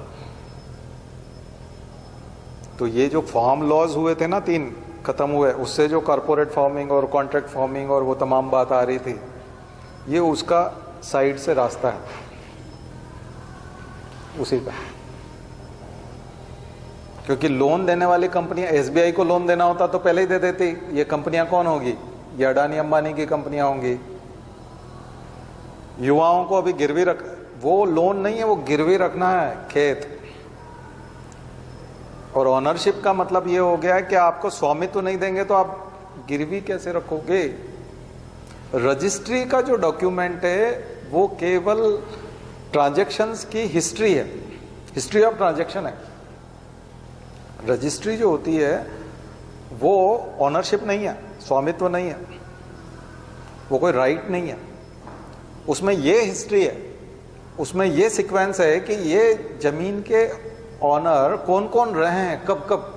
तो ये जो फार्म लॉज हुए थे ना 3 ख़त्म हुए, उससे जो कॉरपोरेट फार्मिंग और कॉन्ट्रैक्ट फार्मिंग और वो तमाम बात आ रही थी, ये उसका साइड से रास्ता है उसी का। क्योंकि लोन देने वाली कंपनियां, एसबीआई को लोन देना होता तो पहले ही दे देती। ये कंपनियां कौन होगी? ये अडानी अंबानी की कंपनियां होंगी। युवाओं को अभी गिरवी रख, वो लोन नहीं है, वो गिरवी रखना है खेत। और ओनरशिप का मतलब ये हो गया है कि आपको स्वामित्व नहीं देंगे तो आप गिरवी कैसे रखोगे? रजिस्ट्री का जो डॉक्यूमेंट है वो केवल ट्रांजैक्शंस की हिस्ट्री है, हिस्ट्री ऑफ ट्रांजैक्शन है। रजिस्ट्री जो होती है वो ओनरशिप नहीं है, स्वामित्व नहीं है, वो कोई राइट नहीं है। उसमें ये हिस्ट्री है, उसमें ये सीक्वेंस है कि ये जमीन के ऑनर कौन कौन रहे हैं, कब कब।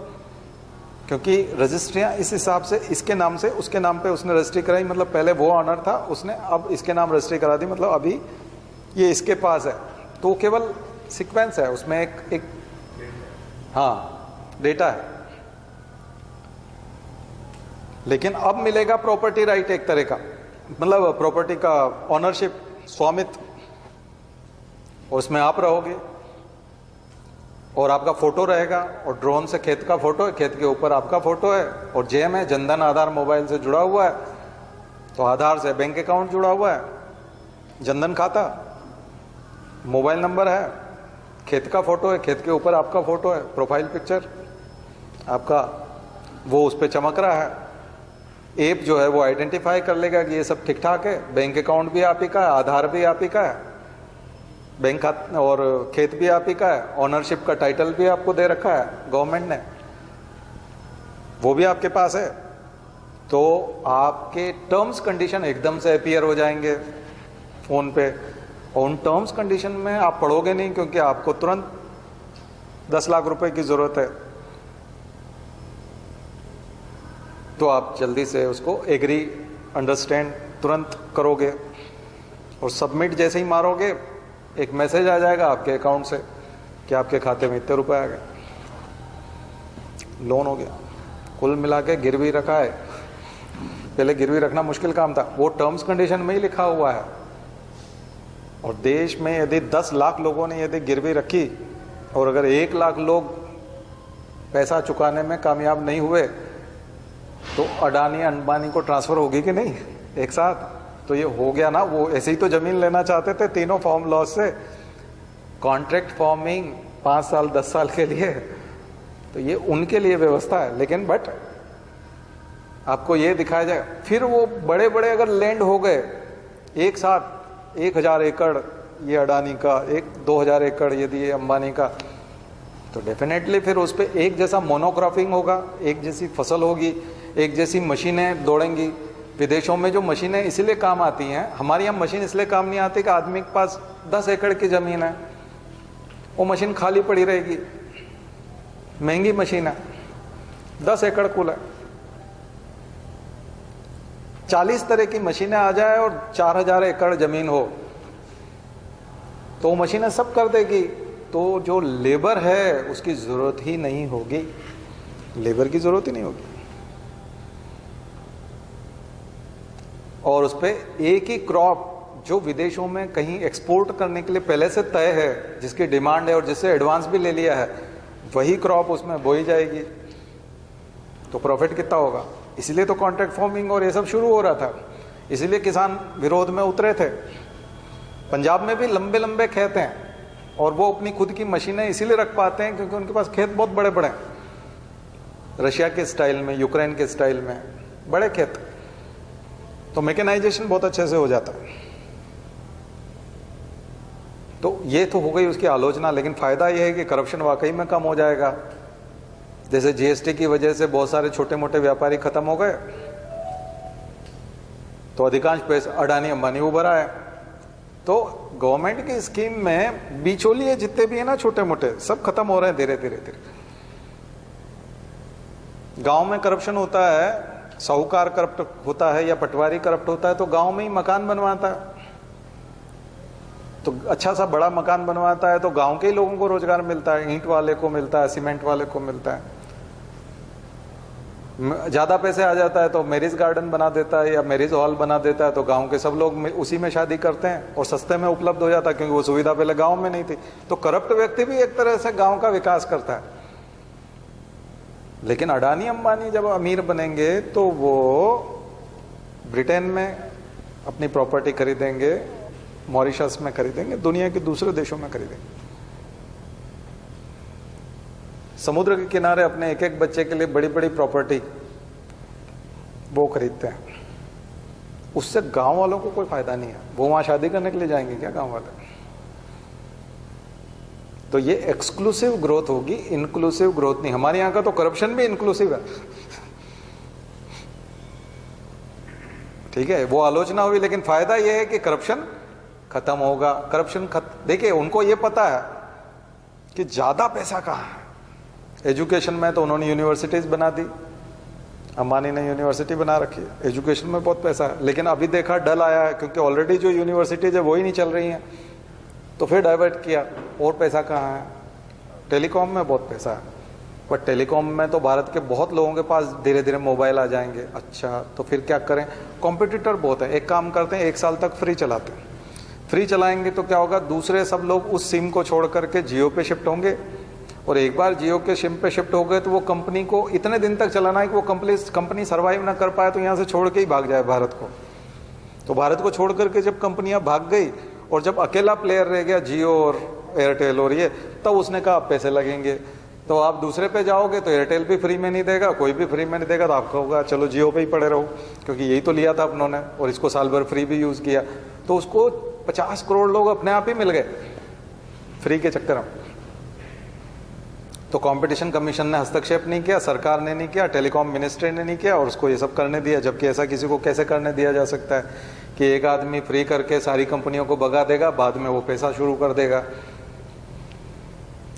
क्योंकि रजिस्ट्रियां इस हिसाब से, इसके नाम से उसके नाम पे उसने रजिस्ट्री कराई, मतलब पहले वो ऑनर था, उसने अब इसके नाम रजिस्ट्री करा दी, मतलब अभी ये इसके पास है। तो केवल सीक्वेंस है, उसमें एक हाँ डेटा है। लेकिन अब मिलेगा प्रॉपर्टी राइट एक तरह का, मतलब प्रॉपर्टी का ऑनरशिप, स्वामित्व। उसमें आप रहोगे और आपका फोटो रहेगा, और ड्रोन से खेत का फोटो है, खेत के ऊपर आपका फोटो है, और जेम है, जनधन आधार मोबाइल से जुड़ा हुआ है, तो आधार से बैंक अकाउंट जुड़ा हुआ है, जनधन खाता, मोबाइल नंबर है, खेत का फोटो है, खेत के ऊपर आपका फोटो है, प्रोफाइल पिक्चर आपका वो उस पर चमक रहा है। ऐप जो है वो आइडेंटिफाई कर लेगा कि ये सब ठीक ठाक है, बैंक अकाउंट भी आप ही का है, आधार भी आप ही का है, बैंक खाता और खेत भी आप ही का है, ओनरशिप का टाइटल भी आपको दे रखा है गवर्नमेंट ने, वो भी आपके पास है। तो आपके टर्म्स कंडीशन एकदम से अपीयर हो जाएंगे फोन पे, और उन टर्म्स कंडीशन में आप पढ़ोगे नहीं, क्योंकि आपको तुरंत 10 लाख रुपए की जरूरत है, तो आप जल्दी से उसको एग्री, अंडरस्टैंड तुरंत करोगे, और सबमिट जैसे ही मारोगे एक मैसेज आ जाएगा आपके अकाउंट से कि आपके खाते में इतने रुपए आ गए, लोन हो गया। कुल मिला के गिरवी रखा है, पहले गिरवी रखना मुश्किल काम था, वो टर्म्स कंडीशन में ही लिखा हुआ है। और देश में यदि 10 लाख लोगों ने यदि गिरवी रखी, और अगर 1 लाख लोग पैसा चुकाने में कामयाब नहीं हुए, तो अडानी अंबानी को ट्रांसफर होगी कि नहीं एक साथ? तो ये हो गया ना। वो ऐसे ही तो जमीन लेना चाहते थे तीनों फार्म लॉ से, कॉन्ट्रैक्ट फार्मिंग 5 साल 10 साल के लिए, तो ये उनके लिए व्यवस्था है। लेकिन बट आपको ये दिखाया जाए, फिर वो बड़े बड़े अगर लैंड हो गए एक साथ, 1000 एकड़ ये अडानी का, 2000 एकड़ यदि ये अंबानी का, तो डेफिनेटली फिर उस पर एक जैसा मोनोक्रॉपिंग होगा, एक जैसी फसल होगी, एक जैसी मशीनें दौड़ेंगी। विदेशों में जो मशीनें इसीलिए काम आती हैं, हमारे यहाँ मशीन इसलिए काम नहीं आती कि आदमी के पास 10 एकड़ की जमीन है, वो मशीन खाली पड़ी रहेगी, महंगी मशीन है, 10 एकड़ कुल है। 40 तरह की मशीनें आ जाए और 4000 एकड़ जमीन हो, तो वो मशीनें सब कर देगी, तो जो लेबर है उसकी जरूरत ही नहीं होगी, लेबर की जरूरत ही नहीं होगी। और उस पर एक ही क्रॉप जो विदेशों में कहीं एक्सपोर्ट करने के लिए पहले से तय है, जिसकी डिमांड है और जिससे एडवांस भी ले लिया है, वही क्रॉप उसमें बोई जाएगी, तो प्रॉफिट कितना होगा। इसीलिए तो कॉन्ट्रैक्ट फार्मिंग और ये सब शुरू हो रहा था, इसीलिए किसान विरोध में उतरे थे। पंजाब में भी लंबे लंबे खेत हैं, और वो अपनी खुद की मशीनें इसीलिए रख पाते हैं क्योंकि उनके पास खेत बहुत बड़े बड़े हैं, रशिया के स्टाइल में, यूक्रेन के स्टाइल में बड़े खेत, तो मैकेनाइजेशन बहुत अच्छे से हो जाता है। तो ये तो हो गई उसकी आलोचना, लेकिन फायदा यह है कि करप्शन वाकई में कम हो जाएगा। जैसे जीएसटी की वजह से बहुत सारे छोटे मोटे व्यापारी खत्म हो गए, तो अधिकांश पैसा अडानी अंबानी उभर आए। तो गवर्नमेंट की स्कीम में बिचौलिए जितने भी है ना छोटे मोटे, सब खत्म हो रहे हैं धीरे धीरे धीरे। गांव में करप्शन होता है, साहूकार करप्ट होता है या पटवारी करप्ट होता है, तो गांव में ही मकान बनवाता है, तो अच्छा सा बड़ा मकान बनवाता है, तो गांव के ही लोगों को रोजगार मिलता है, ईंट वाले को मिलता है, सीमेंट वाले को मिलता है। ज़्यादा पैसे आ जाता है तो मैरिज गार्डन बना देता है या मैरिज हॉल बना देता है, तो गांव के सब लोग उसी में शादी करते हैं और सस्ते में उपलब्ध हो जाता है, क्योंकि वो सुविधा पहले गांव में नहीं थी। तो करप्ट व्यक्ति भी एक तरह से गांव का विकास करता है। लेकिन अडानी अंबानी जब अमीर बनेंगे तो वो ब्रिटेन में अपनी प्रॉपर्टी खरीदेंगे, मॉरिशस में खरीदेंगे, दुनिया के दूसरे देशों में खरीदेंगे। समुद्र के किनारे अपने एक एक बच्चे के लिए बड़ी बड़ी प्रॉपर्टी वो खरीदते हैं। उससे गांव वालों को कोई फायदा नहीं है। वो वहां शादी करने के लिए जाएंगे क्या गांव वाले? तो ये एक्सक्लूसिव ग्रोथ होगी, इंक्लूसिव ग्रोथ नहीं। हमारे यहां का तो करप्शन भी इंक्लूसिव है, ठीक है, वो आलोचना हुई, लेकिन फायदा ये है कि करप्शन खत्म होगा। करप्शन देखिए, उनको ये पता है कि ज्यादा पैसा कहाँ है। एजुकेशन में तो उन्होंने यूनिवर्सिटीज बना दी, अंबानी ने यूनिवर्सिटी बना रखी है, एजुकेशन में बहुत पैसा है। लेकिन अभी देखा डल आया है, क्योंकि ऑलरेडी जो यूनिवर्सिटीज है वही नहीं चल रही हैं, तो फिर डाइवर्ट किया। और पैसा कहाँ है? टेलीकॉम में बहुत पैसा है, पर टेलीकॉम में तो भारत के बहुत लोगों के पास धीरे धीरे मोबाइल आ जाएंगे। अच्छा, तो फिर क्या करें? कॉम्पिटिटर बहुत है। एक काम करते हैं, 1 साल तक फ्री चलाते हैं। फ्री चलाएंगे तो क्या होगा, दूसरे सब लोग उस सिम को छोड़ करके जियो पे शिफ्ट होंगे, और एक बार जियो के सिम पे शिफ्ट हो गए तो वो कंपनी को इतने दिन तक चलाना है कि वो कंपनी सर्वाइव ना कर पाए, तो यहाँ से छोड़ के ही भाग जाए भारत को। तो भारत को छोड़ करके जब कंपनियां भाग गई और जब अकेला प्लेयर रह गया जियो और एयरटेल और ये, तब उसने कहा अब पैसे लगेंगे। तो आप दूसरे पे जाओगे तो एयरटेल भी फ्री में नहीं देगा, कोई भी फ्री में नहीं देगा, तो आपका होगा चलो जियो पे ही पड़े रहो, क्योंकि यही तो लिया था अपनों ने और इसको साल भर फ्री भी यूज किया। तो उसको 50 करोड़ लोग अपने आप ही मिल गए फ्री के चक्कर में। तो कंपटीशन कमीशन ने हस्तक्षेप नहीं किया, सरकार ने नहीं किया, टेलीकॉम मिनिस्ट्री ने नहीं किया, और उसको ये सब करने दिया। जबकि ऐसा किसी को कैसे करने दिया जा सकता है कि एक आदमी फ्री करके सारी कंपनियों को भगा देगा, बाद में वो पैसा शुरू कर देगा।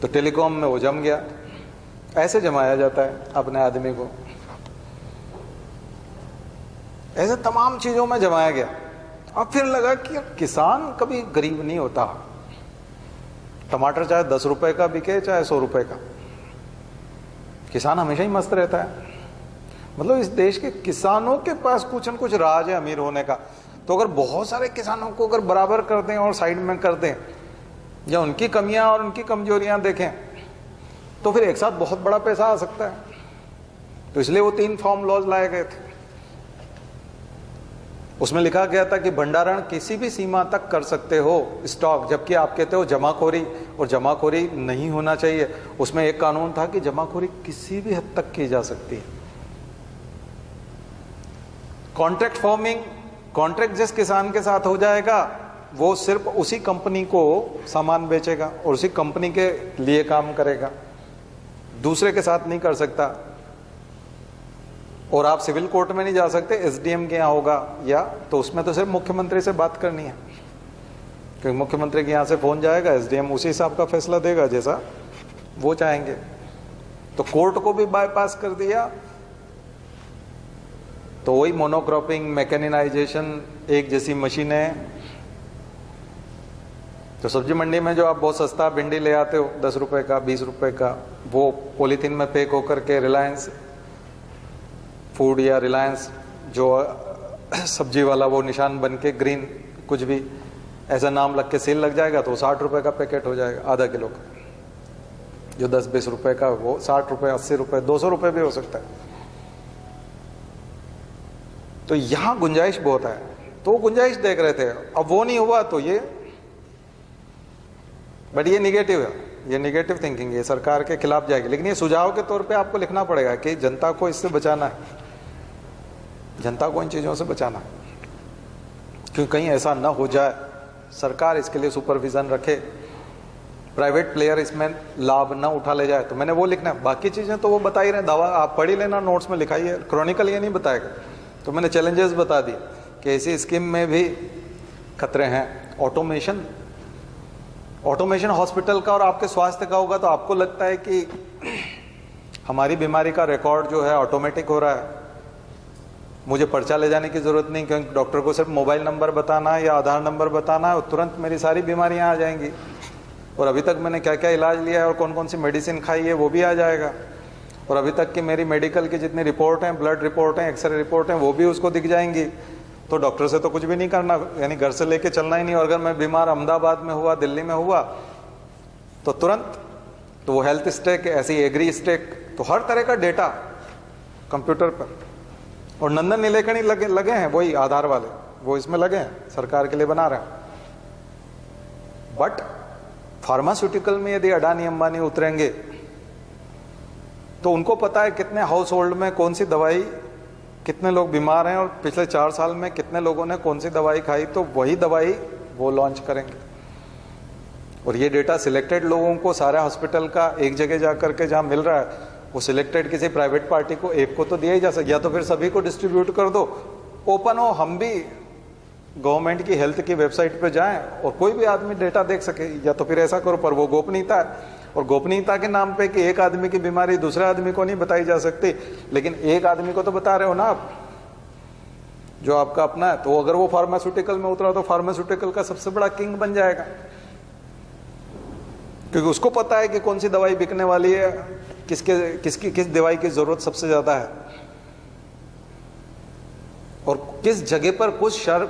तो टेलीकॉम में वो जम गया। ऐसे जमाया जाता है अपने आदमी को, ऐसे तमाम चीजों में जमाया गया। अब फिर लगा कि किसान कभी गरीब नहीं होता। टमाटर चाहे 10 रुपए का बिके चाहे 100 रुपए का, किसान हमेशा ही मस्त रहता है। मतलब इस देश के किसानों के पास कुछ न कुछ राज है अमीर होने का। तो अगर बहुत सारे किसानों को अगर बराबर कर दें और साइड में कर दें, या उनकी कमियां और उनकी कमजोरियां देखें, तो फिर एक साथ बहुत बड़ा पैसा आ सकता है। तो इसलिए वो 3 फार्म लॉज लाए गए थे। उसमें लिखा गया था कि भंडारण किसी भी सीमा तक कर सकते हो स्टॉक, जबकि आप कहते हो जमाखोरी, और जमाखोरी नहीं होना चाहिए। उसमें एक कानून था कि जमाखोरी किसी भी हद तक की जा सकती है। कॉन्ट्रैक्ट फार्मिंग, कॉन्ट्रैक्ट जिस किसान के साथ हो जाएगा वो सिर्फ उसी कंपनी को सामान बेचेगा और उसी कंपनी के लिए काम करेगा, दूसरे के साथ नहीं कर सकता। और आप सिविल कोर्ट में नहीं जा सकते, एसडीएम के यहाँ होगा, या तो उसमें तो सिर्फ मुख्यमंत्री से बात करनी है, क्योंकि मुख्यमंत्री के यहाँ से फोन जाएगा, एसडीएम उसी हिसाब का फैसला देगा जैसा वो चाहेंगे। तो कोर्ट को भी बाईपास कर दिया। तो वही मोनोक्रॉपिंग, मैकेनाइजेशन, एक जैसी मशीनें। तो सब्जी मंडी में जो आप बहुत सस्ता भिंडी ले आते हो 10 रुपए का, 20 रुपए का, वो पॉलीथीन में पैक होकर के रिलायंस फूड या रिलायंस जो सब्जी वाला वो निशान बन के ग्रीन कुछ भी ऐसा नाम लग के सेल लग जाएगा, तो 60 रुपए का पैकेट हो जाएगा आधा किलो का। जो 10-20 रुपए का वो 60 रुपए, 80 रुपए, 200 रुपए भी हो सकता है। तो यहां गुंजाइश बहुत है, तो वो गुंजाइश देख रहे थे। अब वो नहीं हुआ तो ये, बट ये निगेटिव है, ये निगेटिव थिंकिंग, ये सरकार के खिलाफ जाएगी। लेकिन ये सुझाव के तौर पे आपको लिखना पड़ेगा कि जनता को इससे बचाना है, जनता को इन चीजों से बचाना है, क्योंकि कहीं ऐसा ना हो जाए। सरकार इसके लिए सुपरविजन रखे, प्राइवेट प्लेयर इसमें लाभ ना उठा ले जाए। तो मैंने वो लिखना है, बाकी चीजें तो वो बता ही रहे, दावा आप पढ़ ही लेना, नोट्स में लिखाई है, क्रॉनिकल ये नहीं बताएगा। तो मैंने चैलेंजेस बता दिए कि ऐसी स्कीम में भी खतरे हैं। ऑटोमेशन, ऑटोमेशन हॉस्पिटल का और आपके स्वास्थ्य का होगा तो आपको लगता है कि हमारी बीमारी का रिकॉर्ड जो है ऑटोमेटिक हो रहा है, मुझे पर्चा ले जाने की जरूरत नहीं, क्योंकि डॉक्टर को सिर्फ मोबाइल नंबर बताना है या आधार नंबर बताना है और तुरंत मेरी सारी बीमारियां आ जाएंगी। और अभी तक मैंने क्या क्या इलाज लिया है और कौन कौन सी मेडिसिन खाई है वो भी आ जाएगा। और अभी तक की मेरी मेडिकल की जितनी रिपोर्ट हैं, ब्लड रिपोर्ट हैं, एक्सरे रिपोर्ट हैं, वो भी उसको दिख जाएंगी। तो डॉक्टर से तो कुछ भी नहीं करना, यानी घर से लेके चलना ही नहीं। और अगर मैं बीमार अहमदाबाद में हुआ, दिल्ली में हुआ, तो तुरंत तो वो हेल्थ स्टेक, ऐसी एग्री स्टेक, तो हर तरह का डेटा कंप्यूटर पर। और नंदन नीलेकणी लगे हैं, वही आधार वाले, वो इसमें लगे हैं, सरकार के लिए बना रहे हैं। बट फार्मास्यूटिकल में यदि अडानी अंबानी उतरेंगे तो उनको पता है कितने हाउस होल्ड में कौन सी दवाई, कितने लोग बीमार हैं और पिछले 4 साल में कितने लोगों ने कौन सी दवाई खाई, तो वही दवाई वो लॉन्च करेंगे। और ये डेटा सिलेक्टेड लोगों को, सारे हॉस्पिटल का एक जगह जाकर के जहाँ मिल रहा है, वो सिलेक्टेड किसी प्राइवेट पार्टी को, एक को तो दिया ही जा सकता, या तो फिर सभी को डिस्ट्रीब्यूट कर दो, ओपन हो, हम भी गवर्नमेंट की हेल्थ की वेबसाइट पे जाएं और कोई भी आदमी डेटा देख सके। या तो फिर ऐसा करो, पर वो गोपनीयता है, और गोपनीयता के नाम पे कि एक आदमी की बीमारी दूसरे आदमी को नहीं बताई जा सकती, लेकिन एक आदमी को तो बता रहे हो ना आप, जो आपका अपना है। तो अगर वो फार्मास्यूटिकल में उतरा तो फार्मास्यूटिकल का सबसे बड़ा किंग बन जाएगा, क्योंकि उसको पता है कि कौन सी दवाई बिकने वाली है, किस दवाई की जरूरत सबसे ज्यादा है, और किस जगह पर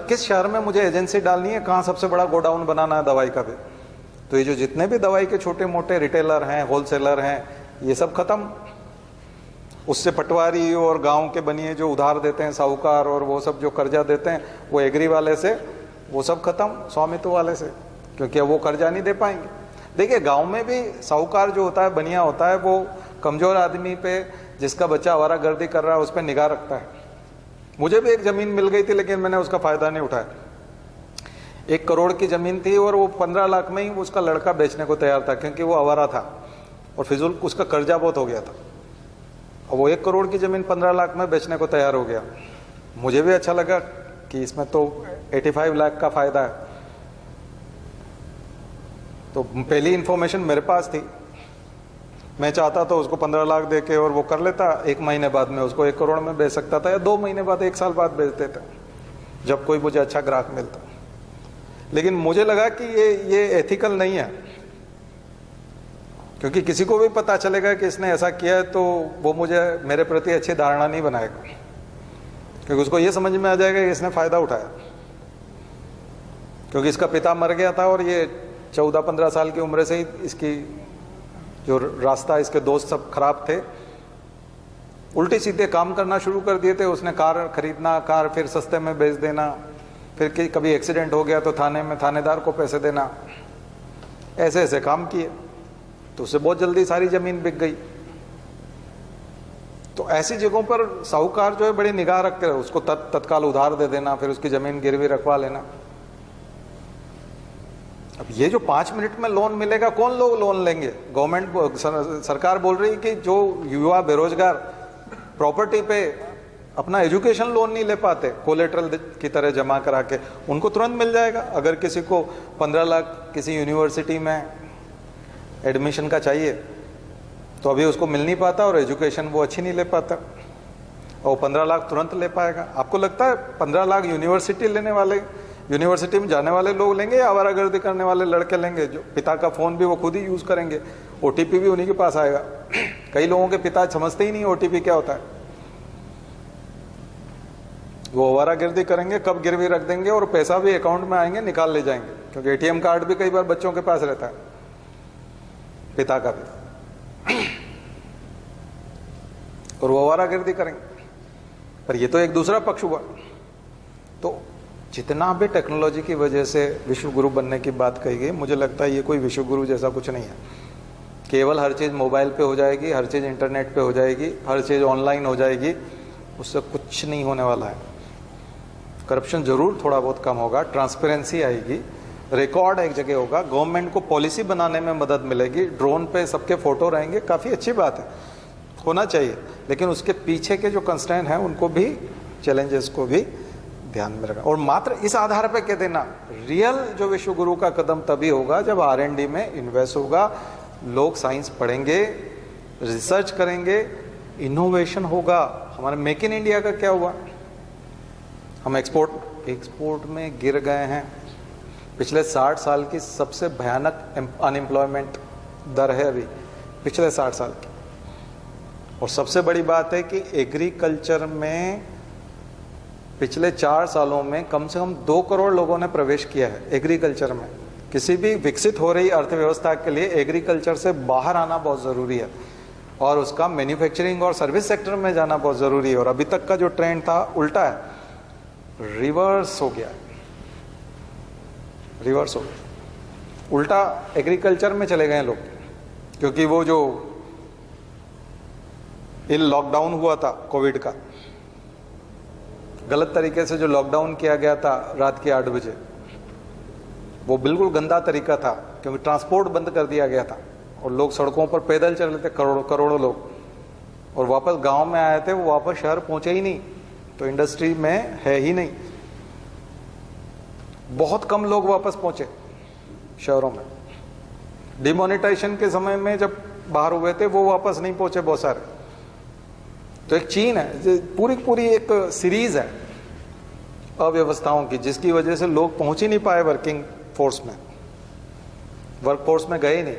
किस शहर में मुझे एजेंसी डालनी है, कहां सबसे बड़ा गोडाउन बनाना है दवाई का भी। तो ये जो जितने भी दवाई के छोटे मोटे रिटेलर हैं, होलसेलर हैं, ये सब खत्म। उससे पटवारी और गांव के बनिए जो उधार देते हैं, साहूकार, और वो सब जो कर्जा देते हैं, वो एग्री वाले से वो सब खत्म, स्वामित्व वाले से, क्योंकि अब वो कर्जा नहीं दे पाएंगे। देखिए गांव में भी साहूकार जो होता है, बनिया होता है, वो कमजोर आदमी पे, जिसका बच्चा आवारागर्दी कर रहा है, उस पर निगाह रखता है। मुझे भी एक जमीन मिल गई थी, लेकिन मैंने उसका फायदा नहीं उठाया। 1 करोड़ की जमीन थी और वो 15 लाख में ही उसका लड़का बेचने को तैयार था, क्योंकि वो आवारा था और फिजूल उसका कर्जा बहुत हो गया था। और वो 1 करोड़ की जमीन 15 लाख में बेचने को तैयार हो गया। मुझे भी अच्छा लगा कि इसमें तो 85 लाख का फायदा है। तो पहली इंफॉर्मेशन मेरे पास थी, मैं चाहता तो उसको 15 लाख दे के और वो कर लेता, 1 महीने बाद में उसको 1 करोड़ में बेच सकता था, या 2 महीने बाद, 1 साल बाद बेच देता, जब कोई मुझे अच्छा ग्राहक मिलता। लेकिन मुझे लगा कि ये एथिकल नहीं है, क्योंकि किसी को भी पता चलेगा कि इसने ऐसा किया है तो वो मुझे, मेरे प्रति अच्छी धारणा नहीं बनाएगा, क्योंकि उसको ये समझ में आ जाएगा कि इसने फायदा उठाया, क्योंकि इसका पिता मर गया था और ये 14-15 साल की उम्र से ही इसकी जो रास्ता, इसके दोस्त सब खराब थे, उल्टे सीधे काम करना शुरू कर दिए थे। उसने कार खरीदना, कार फिर सस्ते में बेच देना, फिर कभी एक्सीडेंट हो गया तो थाने में थानेदार को पैसे देना, ऐसे ऐसे काम किए, तो उससे बहुत जल्दी सारी जमीन बिक गई। तो ऐसी जगहों पर साहूकार जो है बड़ी निगाह रख कर उसको तत्काल उधार दे देना, फिर उसकी जमीन गिरवी रखवा लेना। अब ये जो 5 मिनट में लोन मिलेगा, कौन लोग लोन लेंगे? गवर्नमेंट, सरकार बोल रही है कि जो युवा बेरोजगार प्रॉपर्टी पे अपना एजुकेशन लोन नहीं ले पाते, कोलेटरल की तरह जमा करा के, उनको तुरंत मिल जाएगा। अगर किसी को 15 लाख किसी यूनिवर्सिटी में एडमिशन का चाहिए तो अभी उसको मिल नहीं पाता, और एजुकेशन वो अच्छी नहीं ले पाता, और 15 लाख तुरंत ले पाएगा। आपको लगता है 15 लाख यूनिवर्सिटी लेने वाले, यूनिवर्सिटी में जाने वाले लोग लेंगे, या आवारागर्दी करने वाले लड़के लेंगे, जो पिता का फोन भी वो खुद ही यूज करेंगे, ओटीपी भी उन्हीं के पास आएगा। कई लोगों के पिता समझते ही नहीं ओटीपी क्या होता है, वो आवारागर्दी करेंगे, कब गिरवी रख देंगे, और पैसा भी अकाउंट में आएंगे, निकाल ले जाएंगे, क्योंकि एटीएम कार्ड भी कई बार बच्चों के पास रहता है, पिता का भी, और वो आवारागर्दी करेंगे। पर ये तो एक दूसरा पक्ष हुआ। तो जितना भी टेक्नोलॉजी की वजह से विश्व गुरु बनने की बात कही गई, मुझे लगता है ये कोई विश्व गुरु जैसा कुछ नहीं है। केवल हर चीज़ मोबाइल पे हो जाएगी, हर चीज़ इंटरनेट पे हो जाएगी, हर चीज़ ऑनलाइन हो जाएगी, उससे कुछ नहीं होने वाला है। करप्शन जरूर थोड़ा बहुत कम होगा, ट्रांसपेरेंसी आएगी, रिकॉर्ड एक जगह होगा, गवर्नमेंट को पॉलिसी बनाने में मदद मिलेगी, ड्रोन पे सबके फोटो रहेंगे, काफ़ी अच्छी बात है, होना चाहिए। लेकिन उसके पीछे के जो कंस्ट्रेंट हैं उनको भी, चैलेंजेस को भी ध्यान में रखा। और मात्र इस आधार पर कह देना, रियल जो विश्व गुरु का कदम तभी होगा जब R&D में इन्वेस्ट होगा, लोग साइंस पढ़ेंगे, रिसर्च करेंगे, इनोवेशन होगा। हमारे मेक इन इंडिया का क्या हुआ? हम एक्सपोर्ट में गिर गए हैं। पिछले 60 साल की सबसे भयानक अनएम्प्लॉयमेंट दर है अभी, पिछले 60 साल की। और सबसे बड़ी बात है कि एग्रीकल्चर में पिछले 4 सालों में कम से कम 2 करोड़ लोगों ने प्रवेश किया है एग्रीकल्चर में। किसी भी विकसित हो रही अर्थव्यवस्था के लिए एग्रीकल्चर से बाहर आना बहुत ज़रूरी है और उसका मैन्युफैक्चरिंग और सर्विस सेक्टर में जाना बहुत ज़रूरी है। और अभी तक का जो ट्रेंड था उल्टा है, रिवर्स हो गया, रिवर्स हो गया, उल्टा एग्रीकल्चर में चले गए लोग। क्योंकि वो जो लॉकडाउन हुआ था कोविड का, गलत तरीके से जो लॉकडाउन किया गया था रात के 8 बजे, वो बिल्कुल गंदा तरीका था क्योंकि ट्रांसपोर्ट बंद कर दिया गया था और लोग सड़कों पर पैदल चल रहे थे, करोड़ों लोग, और वापस गांव में आए थे, वो वापस शहर पहुंचे ही नहीं, तो इंडस्ट्री में है ही नहीं। बहुत कम लोग वापस पहुंचे शहरों में। डिमोनेटाइजेशन के समय में जब बाहर हुए थे वो वापस नहीं पहुंचे बहुत सारे। तो एक चीन है, पूरी एक सीरीज है अव्यवस्थाओं की, जिसकी वजह से लोग पहुंच ही नहीं पाए वर्किंग फोर्स में, वर्कफोर्स में गए नहीं,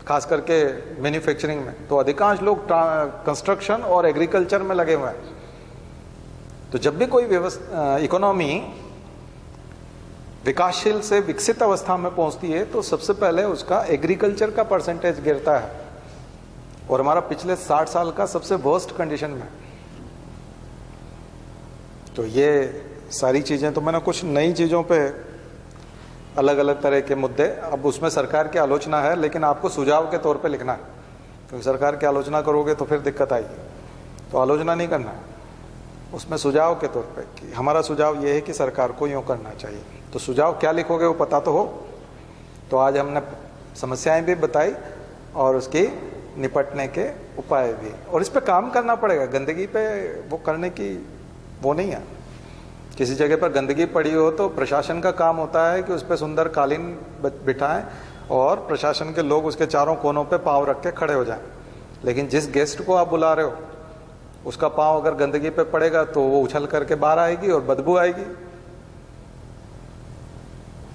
खास करके मैन्युफैक्चरिंग में। तो अधिकांश लोग कंस्ट्रक्शन और एग्रीकल्चर में लगे हुए हैं। तो जब भी कोई इकोनॉमी विकासशील से विकसित अवस्था में पहुंचती है तो सबसे पहले उसका एग्रीकल्चर का परसेंटेज गिरता है, और हमारा पिछले 60 साल का सबसे वर्स्ट कंडीशन में। तो ये सारी चीजें, तो मैंने कुछ नई चीजों पे अलग अलग तरह के मुद्दे, अब उसमें सरकार की आलोचना है लेकिन आपको सुझाव के तौर पे लिखना है, क्योंकि सरकार की आलोचना करोगे तो फिर दिक्कत आएगी। तो आलोचना नहीं करना है, उसमें सुझाव के तौर पे कि हमारा सुझाव ये है कि सरकार को यूँ करना चाहिए। तो सुझाव क्या लिखोगे वो पता तो हो। तो आज हमने समस्याएं भी बताई और उसकी निपटने के उपाय भी, और इस पे काम करना पड़ेगा। गंदगी पे वो करने की वो नहीं है। किसी जगह पर गंदगी पड़ी हो तो प्रशासन का काम होता है कि उस पर सुंदर कालीन बिठाएं और प्रशासन के लोग उसके चारों कोनों पे पाँव रख के खड़े हो जाएं। लेकिन जिस गेस्ट को आप बुला रहे हो उसका पाँव अगर गंदगी पे पड़ेगा तो वो उछल करके बाहर आएगी और बदबू आएगी।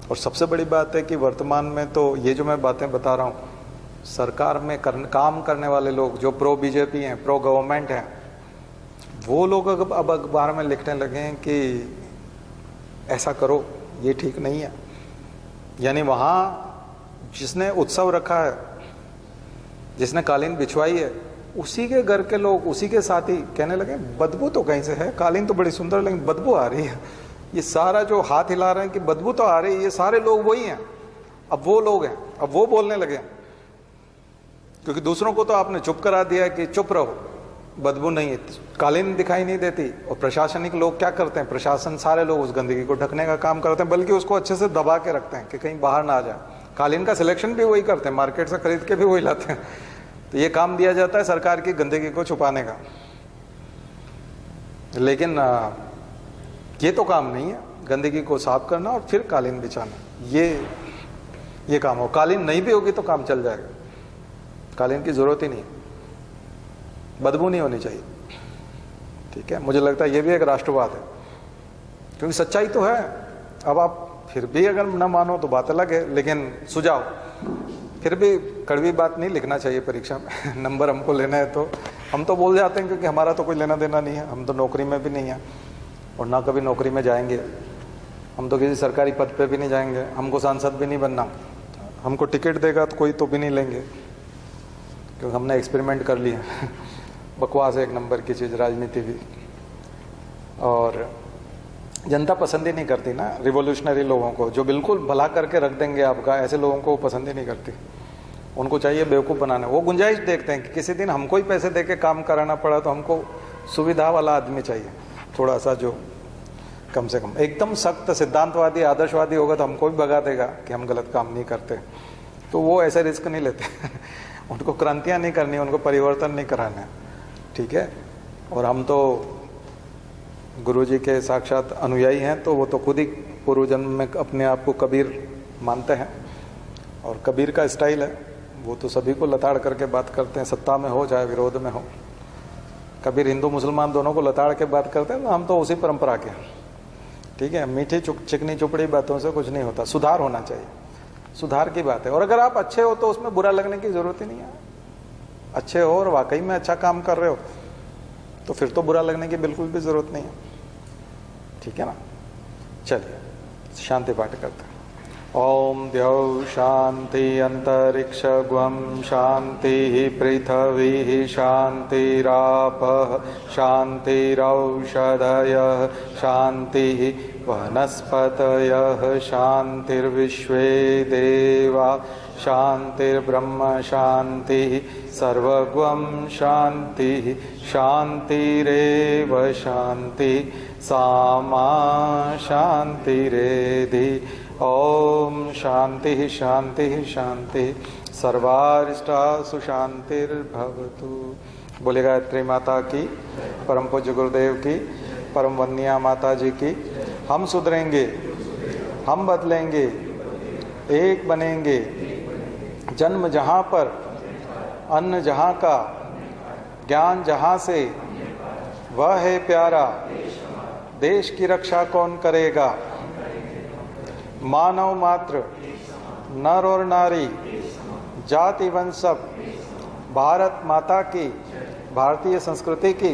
और सबसे बड़ी बात है कि वर्तमान में तो ये जो मैं बातें बता रहा हूँ, सरकार में काम करने वाले लोग जो प्रो बीजेपी हैं, प्रो गवर्नमेंट हैं, वो लोग अब अखबार में लिखने लगे हैं कि ऐसा करो, ये ठीक नहीं है। यानी वहाँ जिसने उत्सव रखा है, जिसने कालीन बिछवाई है, उसी के घर के लोग, उसी के साथी कहने लगे बदबू तो कहीं से है, कालीन तो बड़ी सुंदर लेकिन बदबू आ रही है। ये सारा जो हाथ हिला रहे हैं कि बदबू तो आ रही है, ये सारे लोग वही हैं। अब वो लोग हैं, अब वो बोलने लगे, क्योंकि दूसरों को तो आपने चुप करा दिया कि चुप रहो, बदबू नहीं है, कालीन दिखाई नहीं देती। और प्रशासनिक लोग क्या करते हैं, प्रशासन सारे लोग उस गंदगी को ढकने का काम करते हैं, बल्कि उसको अच्छे से दबा के रखते हैं कि कहीं बाहर ना आ जाए। कालीन का सिलेक्शन भी वही करते हैं, मार्केट से खरीद के भी वही लाते हैं। तो ये काम दिया जाता है सरकार की गंदगी को छुपाने का। लेकिन ये तो काम नहीं है, गंदगी को साफ करना और फिर कालीन बिछाना, ये काम हो। कालीन नहीं भी होगी तो काम चल जाएगा, कालीन की जरूरत ही नहीं, बदबू नहीं होनी चाहिए। ठीक है, मुझे लगता है ये भी एक राष्ट्रवाद है, क्योंकि सच्चाई तो है। अब आप फिर भी अगर ना मानो तो बात अलग है, लेकिन सुझाव, फिर भी कड़वी बात नहीं लिखना चाहिए परीक्षा में। नंबर हमको लेना है तो हम तो बोल जाते हैं, क्योंकि हमारा तो कोई लेना देना नहीं है, हम तो नौकरी में भी नहीं है और ना कभी नौकरी में जाएंगे। हम तो किसी सरकारी पद पे भी नहीं जाएंगे, हमको सांसद भी नहीं बनना, हमको टिकट देगा तो कोई तो भी नहीं लेंगे, क्योंकि हमने एक्सपेरिमेंट कर लिया। बकवास है एक नंबर की चीज़ राजनीति भी, और जनता पसंद ही नहीं करती ना रिवोल्यूशनरी लोगों को, जो बिल्कुल भला करके रख देंगे आपका, ऐसे लोगों को पसंद ही नहीं करती। उनको चाहिए बेवकूफ़ बनाना। वो गुंजाइश देखते हैं कि किसी दिन हमको ही पैसे दे के काम कराना पड़ा तो हमको सुविधा वाला आदमी चाहिए, थोड़ा सा जो कम से कम। एकदम सख्त सिद्धांतवादी आदर्शवादी होगा तो हमको भी भगा देगा कि हम गलत काम नहीं करते, तो वो ऐसे रिस्क नहीं लेते। उनको क्रांतियाँ नहीं करनी, उनको परिवर्तन नहीं कराना है। ठीक है, और हम तो गुरुजी के साक्षात अनुयायी हैं, तो वो तो खुद ही पूर्व जन्म में अपने आप को कबीर मानते हैं, और कबीर का स्टाइल है, वो तो सभी को लताड़ करके बात करते हैं, सत्ता में हो चाहे विरोध में हो। कबीर हिंदू मुसलमान दोनों को लताड़ के बात करते हैं, तो हम तो उसी परंपरा के हैं। ठीक है, मीठी चिकनी चुपड़ी बातों से कुछ नहीं होता, सुधार होना चाहिए, सुधार की बात है। और अगर आप अच्छे हो तो उसमें बुरा लगने की जरूरत ही नहीं है। अच्छे हो और वाकई में अच्छा काम कर रहे हो तो फिर तो बुरा लगने की बिल्कुल भी जरूरत नहीं है, ठीक है ना। चलिए शांति पाठ करते हैं। ओम द्यौ शांति अंतरिक्ष ग्वम शांति पृथ्वी शांतिरापः शांतिरौषधयः शांति वनस्पतयः शांतिर्विश्वे देवा शांतिर्ब्रह्म शांति सर्वगं शांति शांतिरेव शांति सामा शांतिरेधि। ओम शांति शांति शांति सर्वारिष्टा सुशांतिर्भवतु। बोले गायत्री माता की, परम पूज्य गुरुदेव की, परम वंदनीय माता जी की। हम सुधरेंगे, हम बदलेंगे, एक बनेंगे। जन्म जहाँ पर, अन्न जहाँ का, ज्ञान जहाँ से, वह है प्यारा। देश की रक्षा कौन करेगा। मानव मात्र, नर और नारी, जाति वंश सब, भारत माता की, भारतीय संस्कृति की